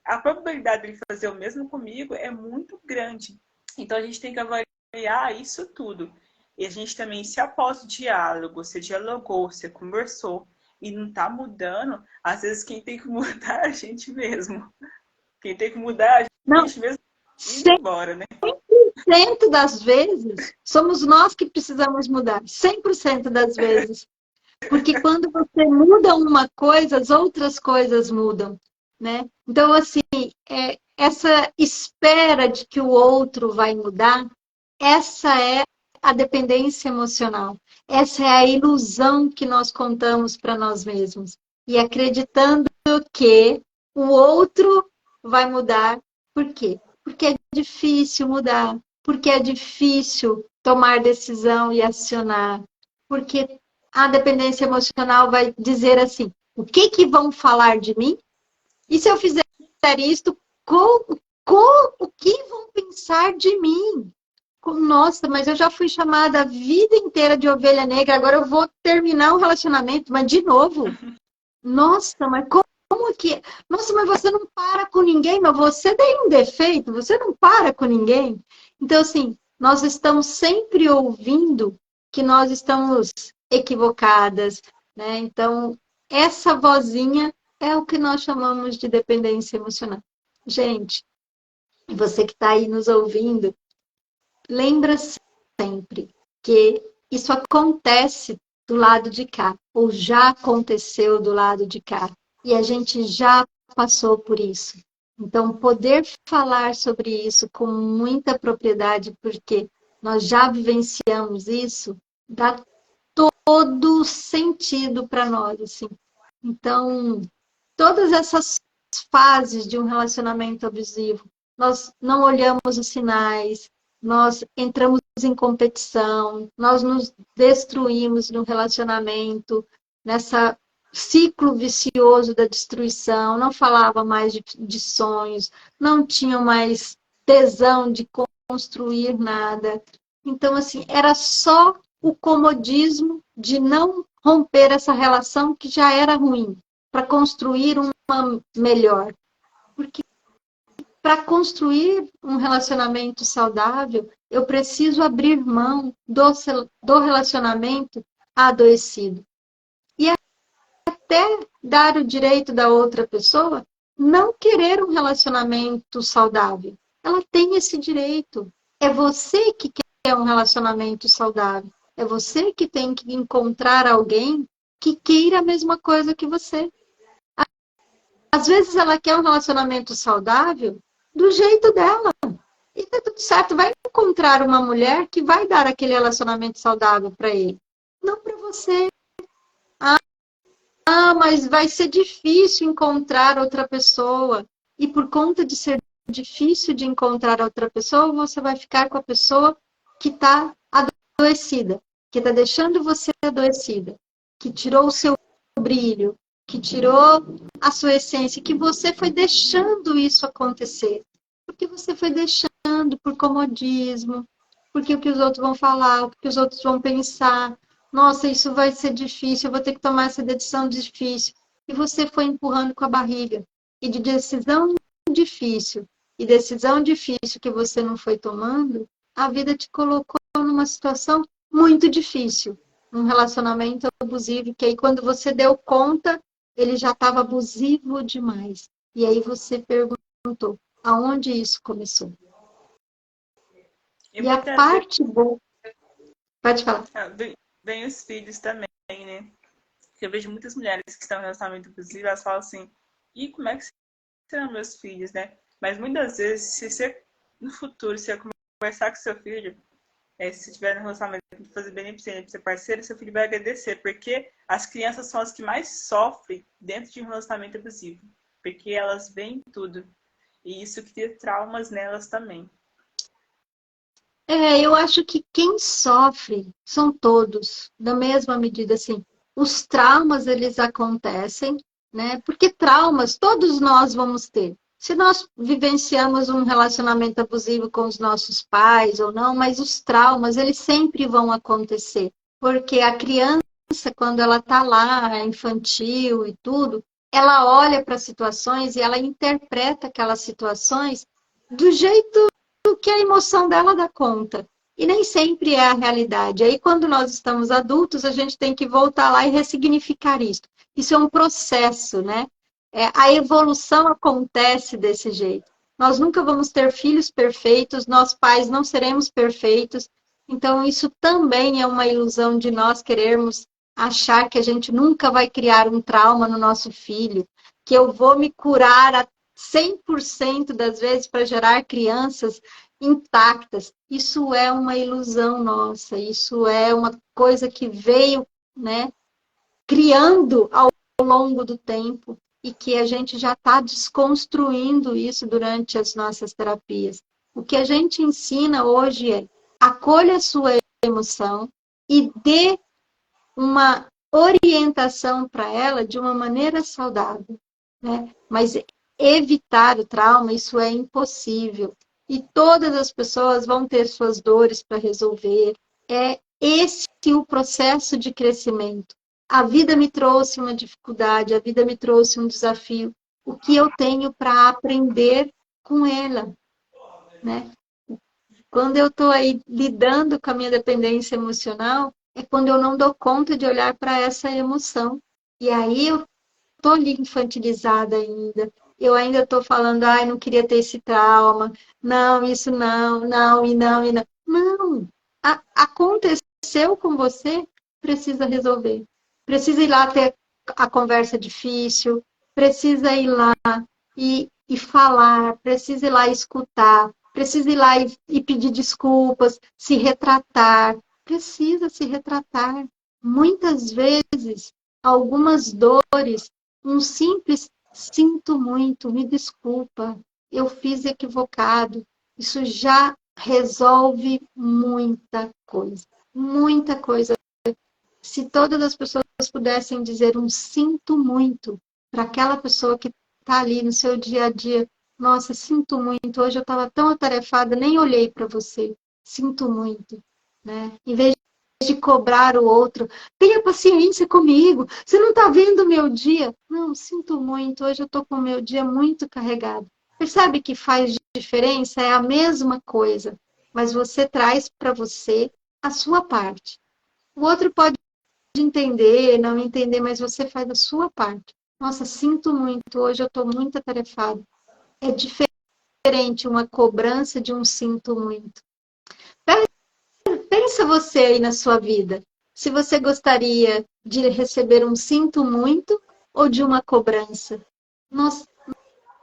a probabilidade dele fazer o mesmo comigo é muito grande. Então a gente tem que avaliar isso tudo. E a gente também, se após o diálogo, você dialogou, você conversou e não tá mudando, às vezes quem tem que mudar é a gente mesmo. Quem tem que mudar é a Não, gente mesmo indo embora, né? 100% das vezes, somos nós que precisamos mudar. 100% das vezes. Porque quando você muda uma coisa, as outras coisas mudam, né? Então, assim, essa espera de que o outro vai mudar, essa é a dependência emocional. Essa é a ilusão que nós contamos para nós mesmos. E acreditando que o outro vai mudar. Por quê? Porque é difícil mudar. Porque é difícil tomar decisão e acionar. Porque a dependência emocional vai dizer assim, o que vão falar de mim? E se eu fizer isto, o que vão pensar de mim? Nossa, mas eu já fui chamada a vida inteira de ovelha negra, agora eu vou terminar o relacionamento, mas de novo? Nossa, mas como que... Nossa, mas você não para com ninguém, mas você tem um defeito, você não para com ninguém. Então, assim, nós estamos sempre ouvindo que nós estamos equivocadas, né? Então, essa vozinha é o que nós chamamos de dependência emocional. Gente, você que está aí nos ouvindo, lembra sempre que isso acontece do lado de cá, ou já aconteceu do lado de cá, e a gente já passou por isso. Então, poder falar sobre isso com muita propriedade, porque nós já vivenciamos isso, dá todo sentido para nós, assim. Então, todas essas fases de um relacionamento abusivo, nós não olhamos os sinais, nós entramos em competição, nós nos destruímos no relacionamento, nessa ciclo vicioso da destruição, não falava mais de sonhos, não tinha mais tesão de construir nada. Então, assim, era só o comodismo de não romper essa relação que já era ruim, para construir uma melhor. Porque para construir um relacionamento saudável, eu preciso abrir mão do relacionamento adoecido. E até dar o direito da outra pessoa não querer um relacionamento saudável. Ela tem esse direito. É você que quer um relacionamento saudável. É você que tem que encontrar alguém que queira a mesma coisa que você. Às vezes ela quer um relacionamento saudável do jeito dela. E tá tudo certo. Vai encontrar uma mulher que vai dar aquele relacionamento saudável para ele. Não para você. Mas vai ser difícil encontrar outra pessoa. E por conta de ser difícil de encontrar outra pessoa, você vai ficar com a pessoa que está adoecida, que está deixando você adoecida, que tirou o seu brilho, que tirou a sua essência, que você foi deixando isso acontecer. Porque você foi deixando por comodismo, porque o que os outros vão falar, o que os outros vão pensar. Nossa, isso vai ser difícil, eu vou ter que tomar essa decisão difícil. E você foi empurrando com a barriga. E de decisão difícil, e decisão difícil que você não foi tomando, a vida te colocou numa situação muito difícil. Um relacionamento abusivo, que aí quando você deu conta, ele já estava abusivo demais. E aí você perguntou, aonde isso começou? E a parte boa... Pode falar. Vem os filhos também, né? Eu vejo muitas mulheres que estão em relacionamento abusivo, elas falam assim, e como é que serão meus filhos, né? Mas muitas vezes, se você, no futuro, se você conversar com seu filho, se tiver no relacionamento de fazer beneficência para ser parceiro, seu filho vai agradecer, porque as crianças são as que mais sofrem dentro de um relacionamento abusivo, porque elas veem tudo. E isso cria traumas nelas também. Eu acho que quem sofre são todos, da mesma medida, assim. Os traumas, eles acontecem, né? Porque traumas todos nós vamos ter. Se nós vivenciamos um relacionamento abusivo com os nossos pais ou não, mas os traumas, eles sempre vão acontecer. Porque a criança, quando ela está lá, infantil e tudo, ela olha para as situações e ela interpreta aquelas situações do jeito que a emoção dela dá conta. E nem sempre é a realidade. Aí, quando nós estamos adultos, a gente tem que voltar lá e ressignificar isso. Isso é um processo, né? A evolução acontece desse jeito. Nós nunca vamos ter filhos perfeitos, nós pais não seremos perfeitos. Então, isso também é uma ilusão de nós querermos achar que a gente nunca vai criar um trauma no nosso filho, que eu vou me curar a 100% das vezes para gerar crianças intactas. Isso é uma ilusão nossa, isso é uma coisa que veio, né, criando ao longo do tempo e que a gente já está desconstruindo isso durante as nossas terapias. O que a gente ensina hoje é acolha a sua emoção e dê uma orientação para ela de uma maneira saudável, né? Mas evitar o trauma, isso é impossível. E todas as pessoas vão ter suas dores para resolver. É esse o processo de crescimento. A vida me trouxe uma dificuldade, a vida me trouxe um desafio. O que eu tenho para aprender com ela, né? Quando eu estou aí lidando com a minha dependência emocional, é quando eu não dou conta de olhar para essa emoção. E aí eu estou ali infantilizada ainda. Eu ainda estou falando, ai, não queria ter esse trauma. Não, isso não, não, e não, e não. Não, aconteceu com você, precisa resolver. Precisa ir lá ter a conversa difícil, precisa ir lá e falar, precisa ir lá escutar, precisa ir lá e pedir desculpas, se retratar. Precisa se retratar. Muitas vezes, algumas dores, um simples sinto muito, me desculpa, eu fiz equivocado. Isso já resolve muita coisa. Muita coisa. Se todas as pessoas pudessem dizer um sinto muito para aquela pessoa que está ali no seu dia a dia, nossa, sinto muito, hoje eu estava tão atarefada, nem olhei para você, sinto muito, né? Em vez de cobrar o outro, tenha paciência comigo, você não está vendo o meu dia? Não, sinto muito, hoje eu estou com o meu dia muito carregado. Percebe que faz diferença? É a mesma coisa, mas você traz para você a sua parte. O outro pode entender, não entender, mas você faz a sua parte. Nossa, sinto muito, hoje eu estou muito atarefado. É diferente uma cobrança de um sinto muito. Pensa você aí na sua vida. Se você gostaria de receber um sinto muito ou de uma cobrança. Nós,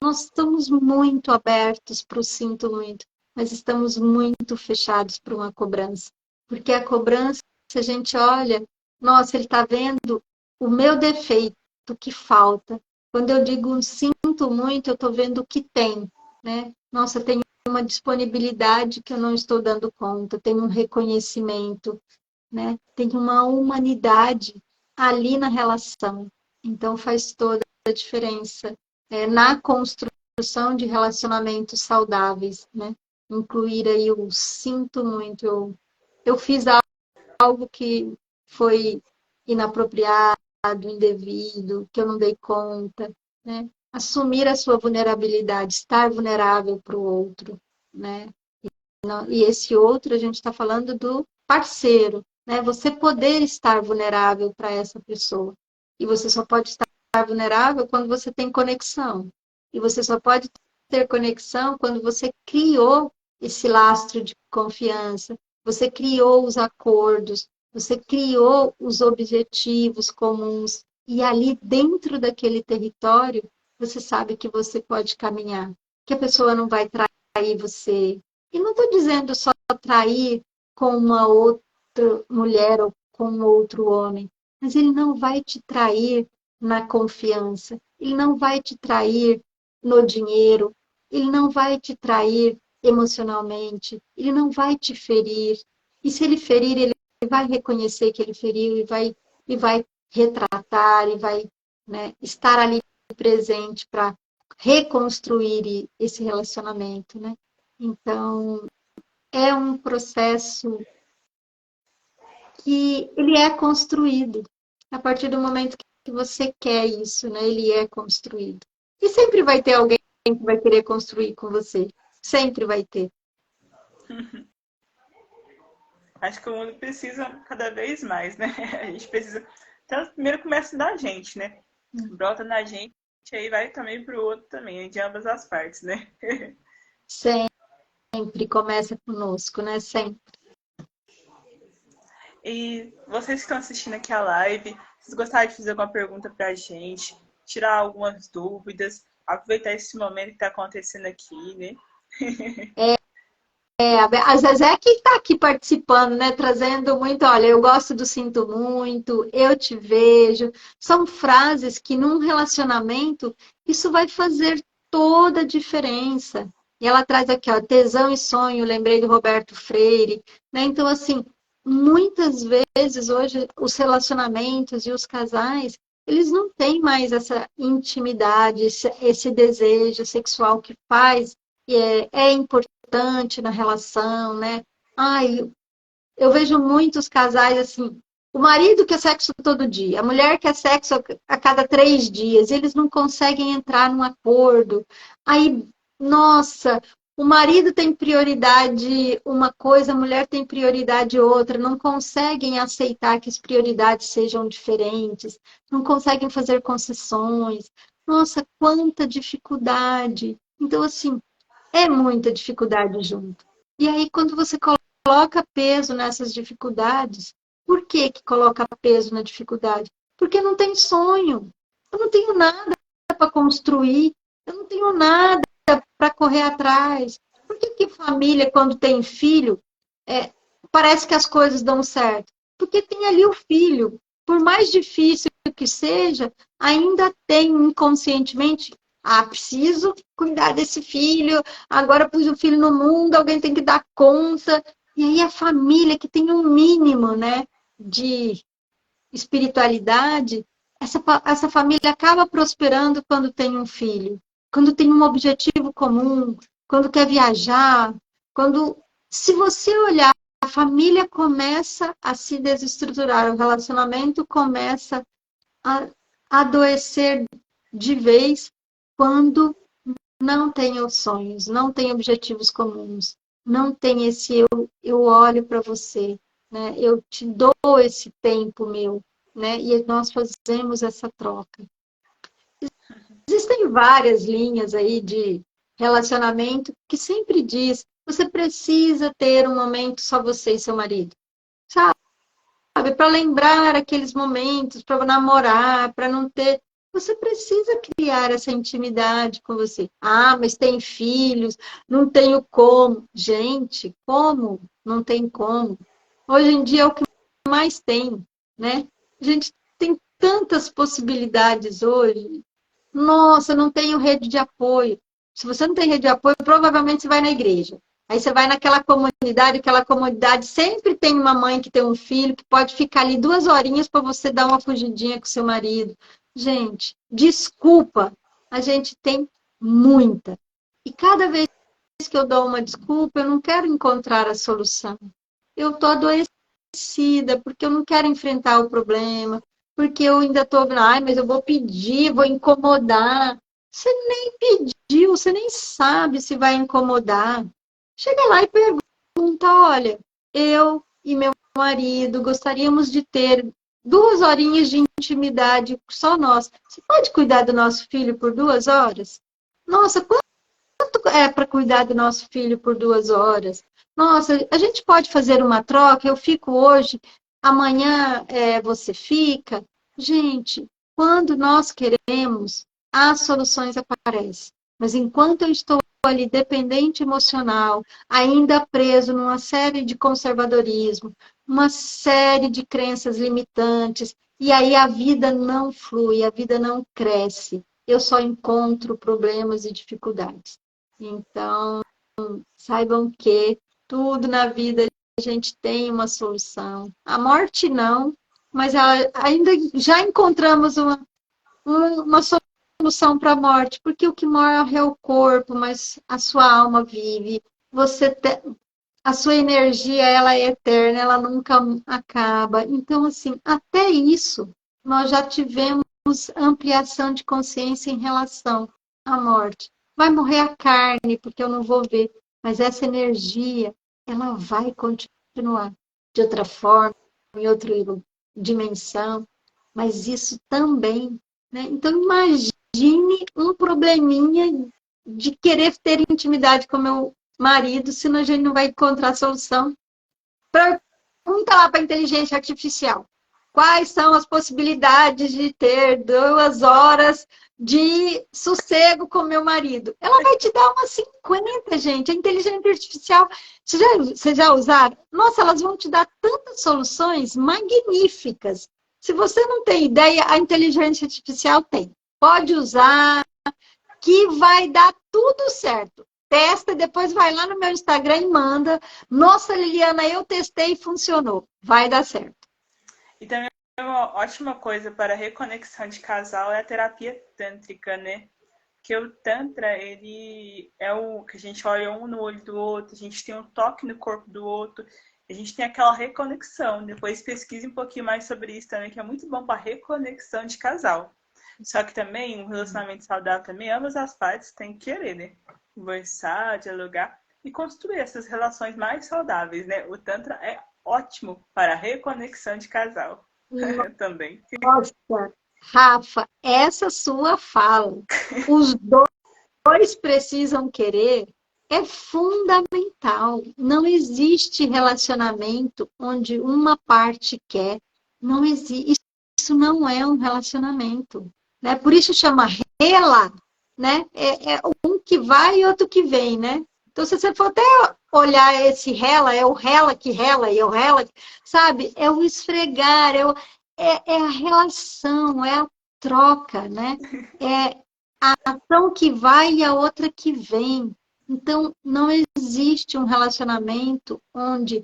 nós estamos muito abertos para o sinto muito, mas estamos muito fechados para uma cobrança. Porque a cobrança, se a gente olha, nossa, ele está vendo o meu defeito, o que falta. Quando eu digo um sinto muito, eu estou vendo o que tem, né? Nossa, tem uma disponibilidade que eu não estou dando conta, tem um reconhecimento, né? Tem uma humanidade ali na relação. Então faz toda a diferença na construção de relacionamentos saudáveis, né? Incluir aí o sinto muito, eu fiz algo que foi inapropriado, indevido, que eu não dei conta, né? Assumir a sua vulnerabilidade, estar vulnerável para o outro, né? E esse outro, a gente está falando do parceiro, né? Você poder estar vulnerável para essa pessoa. E você só pode estar vulnerável quando você tem conexão. E você só pode ter conexão quando você criou esse lastro de confiança, você criou os acordos, você criou os objetivos comuns. E ali dentro daquele território, você sabe que você pode caminhar, que a pessoa não vai trair você. E não estou dizendo só trair com uma outra mulher ou com um outro homem, mas ele não vai te trair na confiança, ele não vai te trair no dinheiro, ele não vai te trair emocionalmente, ele não vai te ferir. E se ele ferir, ele vai reconhecer que ele feriu e vai retratar, e vai, né, estar ali presente para reconstruir esse relacionamento, né? Então, é um processo que ele é construído. A partir do momento que você quer isso, né? Ele é construído. E sempre vai ter alguém que vai querer construir com você. Sempre vai ter. Acho que o mundo precisa cada vez mais, né? A gente precisa. Então, primeiro começa da gente, né? Brota na gente, aí vai também pro outro também, de ambas as partes, né? Sempre começa conosco, né? Sempre. E vocês que estão assistindo aqui a live, vocês gostariam de fazer alguma pergunta pra gente, tirar algumas dúvidas, aproveitar esse momento que está acontecendo aqui, né? A Zezé que está aqui participando, né? Trazendo muito, olha, eu gosto do sinto muito, eu te vejo. São frases que num relacionamento isso vai fazer toda a diferença. E ela traz aqui, ó, tesão e sonho, lembrei do Roberto Freire, né? Então, assim, muitas vezes hoje os relacionamentos e os casais, eles não têm mais essa intimidade, esse desejo sexual que faz, e é importante na relação, né? Ai, eu vejo muitos casais assim, o marido quer sexo todo dia, a mulher quer sexo a cada 3 dias, eles não conseguem entrar num acordo. Aí, nossa, o marido tem prioridade uma coisa, a mulher tem prioridade outra, não conseguem aceitar que as prioridades sejam diferentes, não conseguem fazer concessões. Nossa, quanta dificuldade. Então, assim, é muita dificuldade junto. E aí, quando você coloca peso nessas dificuldades, por que que coloca peso na dificuldade? Porque não tem sonho. Eu não tenho nada para construir. Eu não tenho nada para correr atrás. Por que que família, quando tem filho, é, parece que as coisas dão certo? Porque tem ali o filho. Por mais difícil que seja, ainda tem inconscientemente, ah, preciso cuidar desse filho, agora pus o filho no mundo, alguém tem que dar conta. E aí a família que tem um mínimo, né, de espiritualidade, essa família acaba prosperando quando tem um filho, quando tem um objetivo comum, quando quer viajar, quando, se você olhar, a família começa a se desestruturar, o relacionamento começa a adoecer de vez quando não tem os sonhos, não tem objetivos comuns, não tem esse eu olho para você, né? Eu te dou esse tempo meu, né? E nós fazemos essa troca. Existem várias linhas aí de relacionamento que sempre diz, você precisa ter um momento só você e seu marido, sabe? Para lembrar aqueles momentos, para namorar, para não ter. Você precisa criar essa intimidade com você. Ah, mas tem filhos, não tenho como. Gente, como? Não tem como. Hoje em dia é o que mais tem, né? A gente tem tantas possibilidades hoje. Nossa, não tenho rede de apoio. Se você não tem rede de apoio, provavelmente você vai na igreja. Aí você vai naquela aquela comunidade sempre tem uma mãe que tem um filho que pode ficar ali 2 horinhas para você dar uma fugidinha com seu marido. Gente, desculpa, a gente tem muita. E cada vez que eu dou uma desculpa, eu não quero encontrar a solução. Eu estou adoecida, porque eu não quero enfrentar o problema, porque eu ainda estou, ai, mas eu vou pedir, vou incomodar. Você nem pediu, você nem sabe se vai incomodar. Chega lá e pergunta, olha, eu e meu marido gostaríamos de ter 2 horinhas de intimidade, só nós. Você pode cuidar do nosso filho por 2 horas? Nossa, quanto é para cuidar do nosso filho por 2 horas? Nossa, a gente pode fazer uma troca? Eu fico hoje, amanhã você fica? Gente, quando nós queremos, as soluções aparecem. Mas enquanto eu estou ali dependente emocional, ainda preso numa série de conservadorismo, uma série de crenças limitantes, e aí a vida não flui, a vida não cresce. Eu só encontro problemas e dificuldades. Então, saibam que tudo na vida a gente tem uma solução. A morte não, mas ainda já encontramos uma solução para a morte, porque o que morre é o corpo, mas a sua alma vive. A sua energia, ela é eterna, ela nunca acaba. Então, assim, até isso, nós já tivemos ampliação de consciência em relação à morte. Vai morrer a carne, porque eu não vou ver, mas essa energia, ela vai continuar de outra forma, em outra dimensão, mas isso também, né? Então, imagine um probleminha de querer ter intimidade com meu marido, senão a gente não vai encontrar solução. Pergunta lá para a inteligência artificial. Quais são as possibilidades de ter 2 horas de sossego com meu marido. Ela vai te dar umas 50, gente. A inteligência artificial, vocês já usaram? Nossa, elas vão te dar tantas soluções magníficas. Se você não tem ideia, a inteligência artificial tem. Pode usar, que vai dar tudo certo. Testa, depois vai lá no meu Instagram e manda. Nossa, Liliana, eu testei e funcionou. Vai dar certo. E também uma ótima coisa para reconexão de casal é a terapia tântrica, né? Porque o Tantra, ele é o que a gente olha um no olho do outro, a gente tem um toque no corpo do outro, a gente tem aquela reconexão. Depois pesquise um pouquinho mais sobre isso também, que é muito bom para reconexão de casal. Só que também, um relacionamento saudável também, ambas as partes têm que querer, né? Conversar, dialogar e construir essas relações mais saudáveis, né? O Tantra é ótimo para reconexão de casal. Também. Nossa, Rafa, essa sua fala, os dois precisam querer, é fundamental. Não existe relacionamento onde uma parte quer. Não existe. Isso não é um relacionamento. Né? Por isso chama rela, né? É um que vai e outro que vem, né? Então, se você for até olhar esse rela, é o rela que rela e é o rela, sabe? É o esfregar, é a relação, é a troca, né? É a ação que vai e a outra que vem. Então, não existe um relacionamento onde,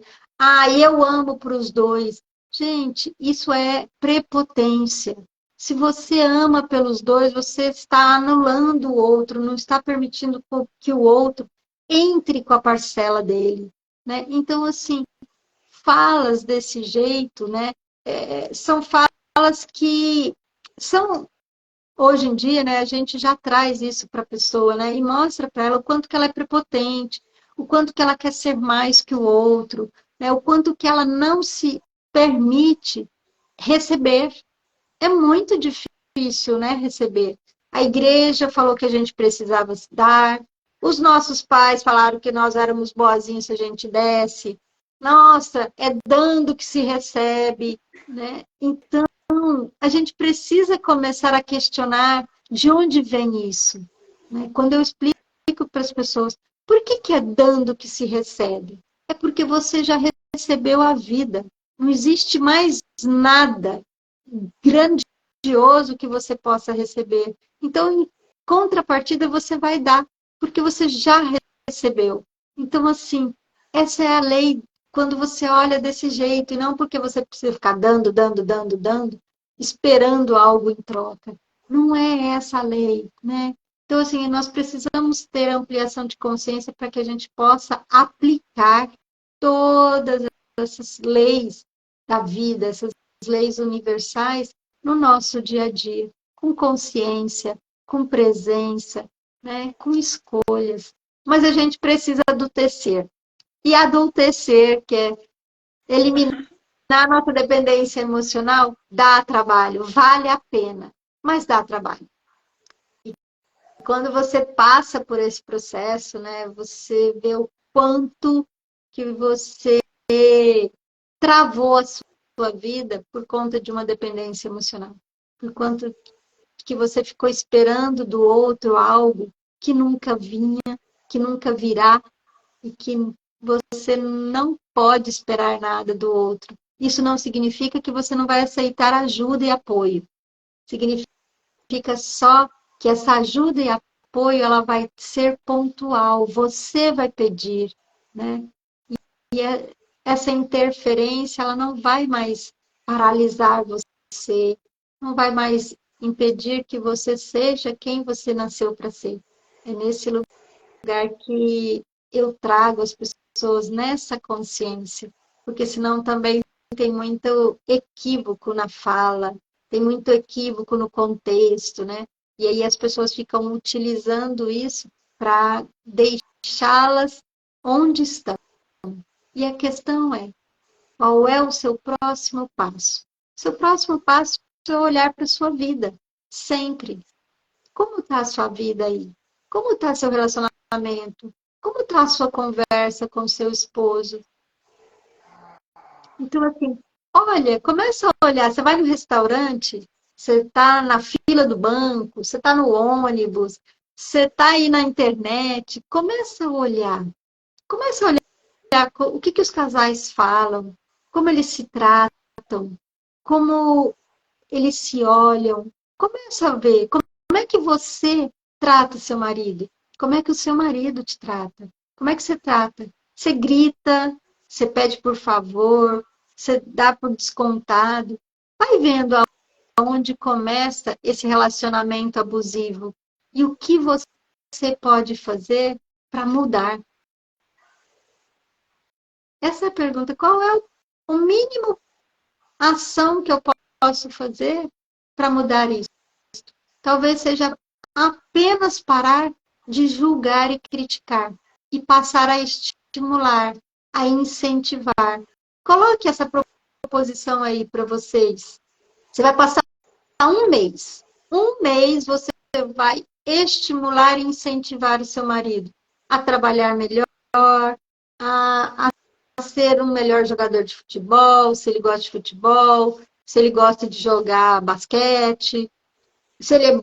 eu amo para os dois. Gente, isso é prepotência. Se você ama pelos dois, você está anulando o outro, não está permitindo que o outro entre com a parcela dele, né? Então, assim, falas desse jeito, né? São falas que são hoje em dia, né, a gente já traz isso para a pessoa, né, e mostra para ela o quanto que ela é prepotente, o quanto que ela quer ser mais que o outro, né, o quanto que ela não se permite receber. É muito difícil, né, receber. A igreja falou que a gente precisava se dar, os nossos pais falaram que nós éramos boazinhos se a gente desse. Nossa, é dando que se recebe, né? Então, a gente precisa começar a questionar de onde vem isso. Né? Quando eu explico para as pessoas por que é dando que se recebe, é porque você já recebeu a vida. Não existe mais nada grandioso que você possa receber. Então, em contrapartida, você vai dar, porque você já recebeu. Então, assim, essa é a lei quando você olha desse jeito, e não porque você precisa ficar dando, esperando algo em troca. Não é essa a lei, né? Então, assim, nós precisamos ter ampliação de consciência para que a gente possa aplicar todas essas leis da vida, essas leis universais no nosso dia a dia, com consciência, com presença, né? Com escolhas. Mas a gente precisa adultecer. E adultecer, que é eliminar a nossa dependência emocional, dá trabalho, vale a pena, mas dá trabalho. E quando você passa por esse processo, né, você vê o quanto que você travou a sua vida por conta de uma dependência emocional. Por quanto que você ficou esperando do outro algo que nunca vinha, que nunca virá e que você não pode esperar nada do outro. Isso não significa que você não vai aceitar ajuda e apoio. Significa só que essa ajuda e apoio ela vai ser pontual. Você vai pedir, né? E essa interferência ela não vai mais paralisar você, não vai mais impedir que você seja quem você nasceu para ser. É nesse lugar que eu trago as pessoas nessa consciência, porque senão também tem muito equívoco na fala, tem muito equívoco no contexto, né? E aí as pessoas ficam utilizando isso para deixá-las onde estão. E a questão é, qual é o seu próximo passo? Seu próximo passo é olhar para a sua vida, sempre. Como está a sua vida aí? Como está seu relacionamento? Como está a sua conversa com seu esposo? Então, assim, olha, começa a olhar. Você vai no restaurante, você está na fila do banco, você está no ônibus, você está aí na internet, começa a olhar o que os casais falam, como eles se tratam, como eles se olham. Começa a ver como é que você trata seu marido, como é que o seu marido te trata, como é que você trata. Você grita, você pede por favor, você dá por descontado. Vai vendo aonde começa esse relacionamento abusivo e o que você pode fazer para mudar. Essa é a pergunta. Qual é o mínimo ação que eu posso fazer para mudar isso? Talvez seja apenas parar de julgar e criticar e passar a estimular, a incentivar. Coloque essa proposição aí para vocês. Você vai passar um mês. Um mês você vai estimular e incentivar o seu marido a trabalhar melhor, a ser um melhor jogador de futebol, se ele gosta de futebol, se ele gosta de jogar basquete, se ele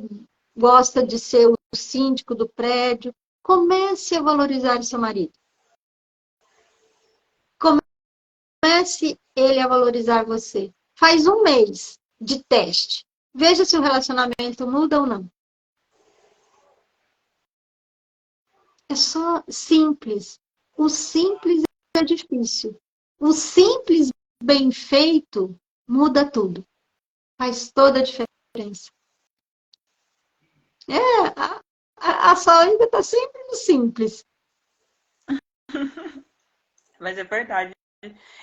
gosta de ser o síndico do prédio. Comece a valorizar o seu marido. Comece ele a valorizar você. Faz um mês de teste. Veja se o relacionamento muda ou não. É só simples. O simples é difícil. O simples bem feito muda tudo. Faz toda a diferença. A saída está sempre no simples. Mas é verdade.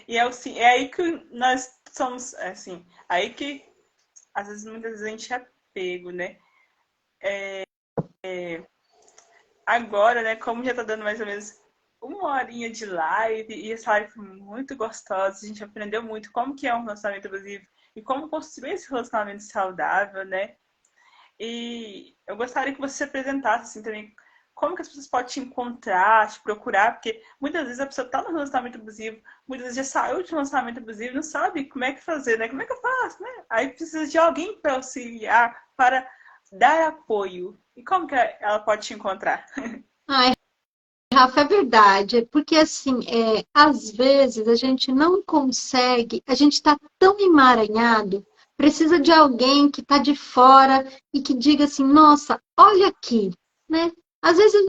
E é aí que nós somos, assim, aí que às vezes, muitas vezes a gente é pego, né? Agora, né, como já tá dando mais ou menos uma horinha de live, e essa live foi muito gostosa, a gente aprendeu muito como que é um relacionamento abusivo e como construir esse relacionamento saudável, né? E eu gostaria que você se apresentasse assim também, como que as pessoas podem te encontrar, te procurar, porque muitas vezes a pessoa está no relacionamento abusivo, muitas vezes já saiu de um relacionamento abusivo e não sabe como é que fazer, né? Como é que eu faço, né? Aí precisa de alguém para auxiliar, para dar apoio. E como que ela pode te encontrar? Ai, Rafa, é verdade. Porque, assim, às vezes a gente não consegue, a gente está tão emaranhado, precisa de alguém que está de fora e que diga assim, nossa, olha aqui, né? Às vezes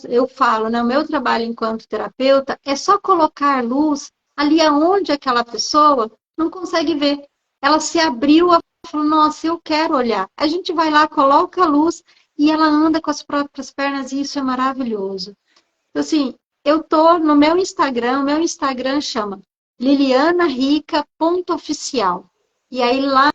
eu falo, né? O meu trabalho enquanto terapeuta é só colocar luz ali aonde aquela pessoa não consegue ver. Ela se abriu, ela falou, nossa, eu quero olhar. A gente vai lá, coloca a luz e ela anda com as próprias pernas e isso é maravilhoso. Então, assim, eu tô no meu Instagram, o meu Instagram chama lilianarica.oficial. E aí lá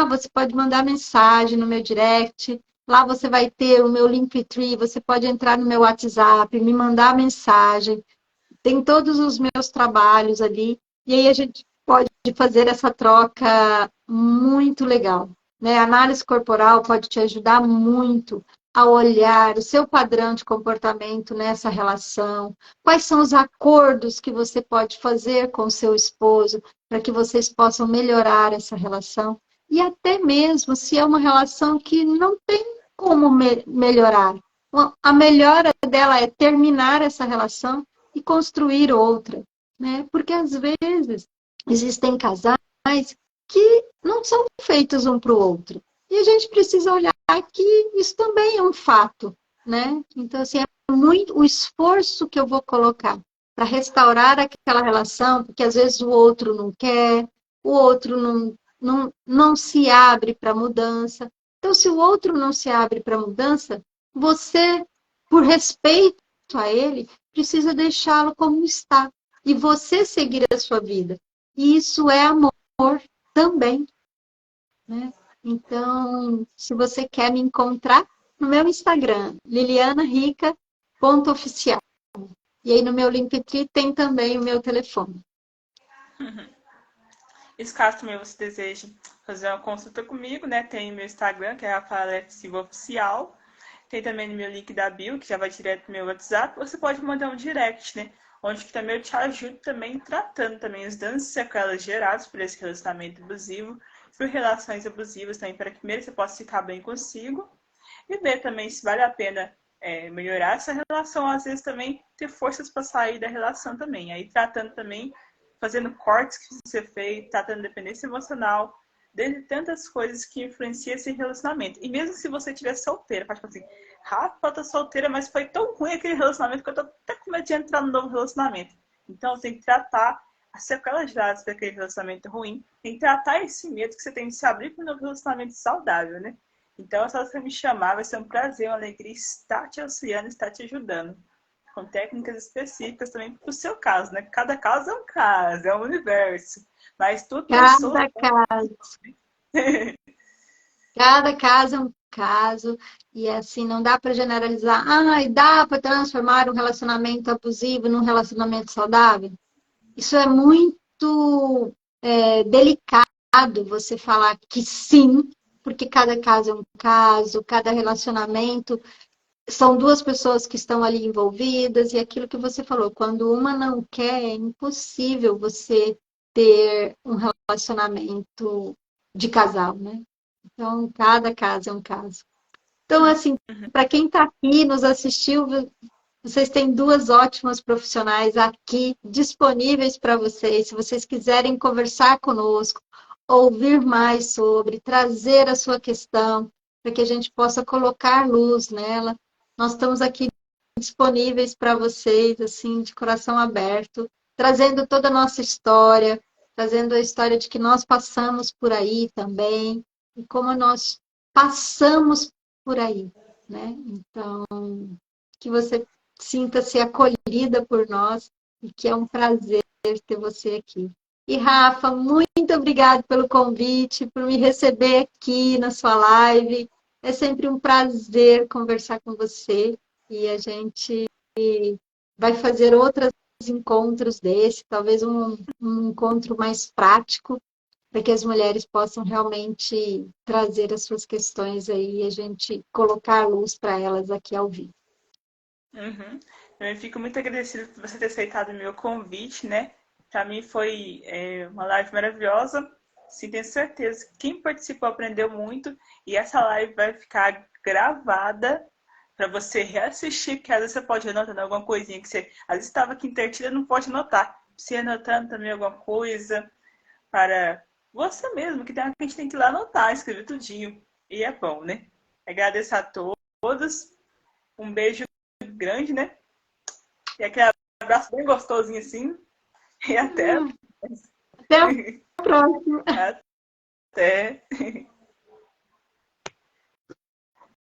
você pode mandar mensagem no meu direct, lá você vai ter o meu Linktree, você pode entrar no meu WhatsApp, me mandar mensagem, tem todos os meus trabalhos ali, e aí a gente pode fazer essa troca muito legal, né? A análise corporal pode te ajudar muito a olhar o seu padrão de comportamento nessa relação, quais são os acordos que você pode fazer com o seu esposo para que vocês possam melhorar essa relação, e até mesmo se é uma relação que não tem como melhorar. A melhora dela é terminar essa relação e construir outra, né? Porque às vezes existem casais que não são feitos um para o outro. E a gente precisa olhar que isso também é um fato, né? Então, assim, é muito o esforço que eu vou colocar para restaurar aquela relação, porque às vezes o outro não quer, o outro não se abre para mudança. Então, se o outro não se abre para mudança, você, por respeito a ele, precisa deixá-lo como está. E você seguir a sua vida. E isso é amor também, né? Então, se você quer me encontrar, no meu Instagram, lilianarica.oficial. E aí no meu Linktree tem também o meu telefone. E caso também você deseje fazer uma consulta comigo, né? Tem meu Instagram, que é Rafaela Silva Oficial. Tem também no meu link da bio, que já vai direto no meu WhatsApp. Você pode mandar um direct, né? Onde que também eu te ajudo também tratando também os danos e sequelas gerados por esse relacionamento abusivo. por relações abusivas também, para que primeiro você possa ficar bem consigo e ver também se vale a pena melhorar essa relação, às vezes também ter forças para sair da relação também. Aí tratando também, fazendo cortes que você fez, tratando dependência emocional, desde tantas coisas que influenciam esse relacionamento. E mesmo se você estiver solteira, faz assim, Rafa, tá solteira, mas foi tão ruim aquele relacionamento que eu tô até com medo de entrar no novo relacionamento. Então tem que tratar as sequelas dadas daquele relacionamento ruim, tem que tratar esse medo que você tem de se abrir para um novo relacionamento saudável, né? Então, se você me chamar, vai ser um prazer, uma alegria estar te auxiliando, estar te ajudando. Com técnicas específicas também para o seu caso, né? Cada caso é um caso, é um universo. Mas tudo tem Cada solução. caso, cada caso é um caso, e assim, não dá para generalizar. Ah, e dá para transformar um relacionamento abusivo num relacionamento saudável? Isso é muito delicado você falar que sim, porque cada caso é um caso, cada relacionamento são duas pessoas que estão ali envolvidas, e aquilo que você falou, quando uma não quer, é impossível você ter um relacionamento de casal, né? Então, cada caso é um caso. Então, assim, para quem está aqui, nos assistiu, vocês têm duas ótimas profissionais aqui disponíveis para vocês. Se vocês quiserem conversar conosco, ouvir mais sobre, trazer a sua questão, para que a gente possa colocar luz nela, nós estamos aqui disponíveis para vocês, assim, de coração aberto, trazendo toda a nossa história, trazendo a história de que nós passamos por aí também, e como nós passamos por aí, né? Então, que você sinta-se acolhida por nós e que é um prazer ter você aqui. E Rafa, muito obrigada pelo convite, por me receber aqui na sua live. É sempre um prazer conversar com você e a gente vai fazer outros encontros desse, talvez um encontro mais prático, para que as mulheres possam realmente trazer as suas questões aí e a gente colocar a luz para elas aqui ao vivo. Uhum. Eu fico muito agradecida por você ter aceitado o meu convite, né? Para mim foi uma live maravilhosa. Sim, tenho certeza que quem participou aprendeu muito e essa live vai ficar gravada para você reassistir, porque às vezes você pode ir anotando alguma coisinha que você às vezes estava aqui entretida, não pode anotar. Você anotando também alguma coisa para você mesmo, que a gente tem que ir lá anotar, escrever tudinho. E é bom, né? Agradeço a todos. Um beijo grande, né? E aquele abraço bem gostosinho assim. E até. Até a próxima. Até.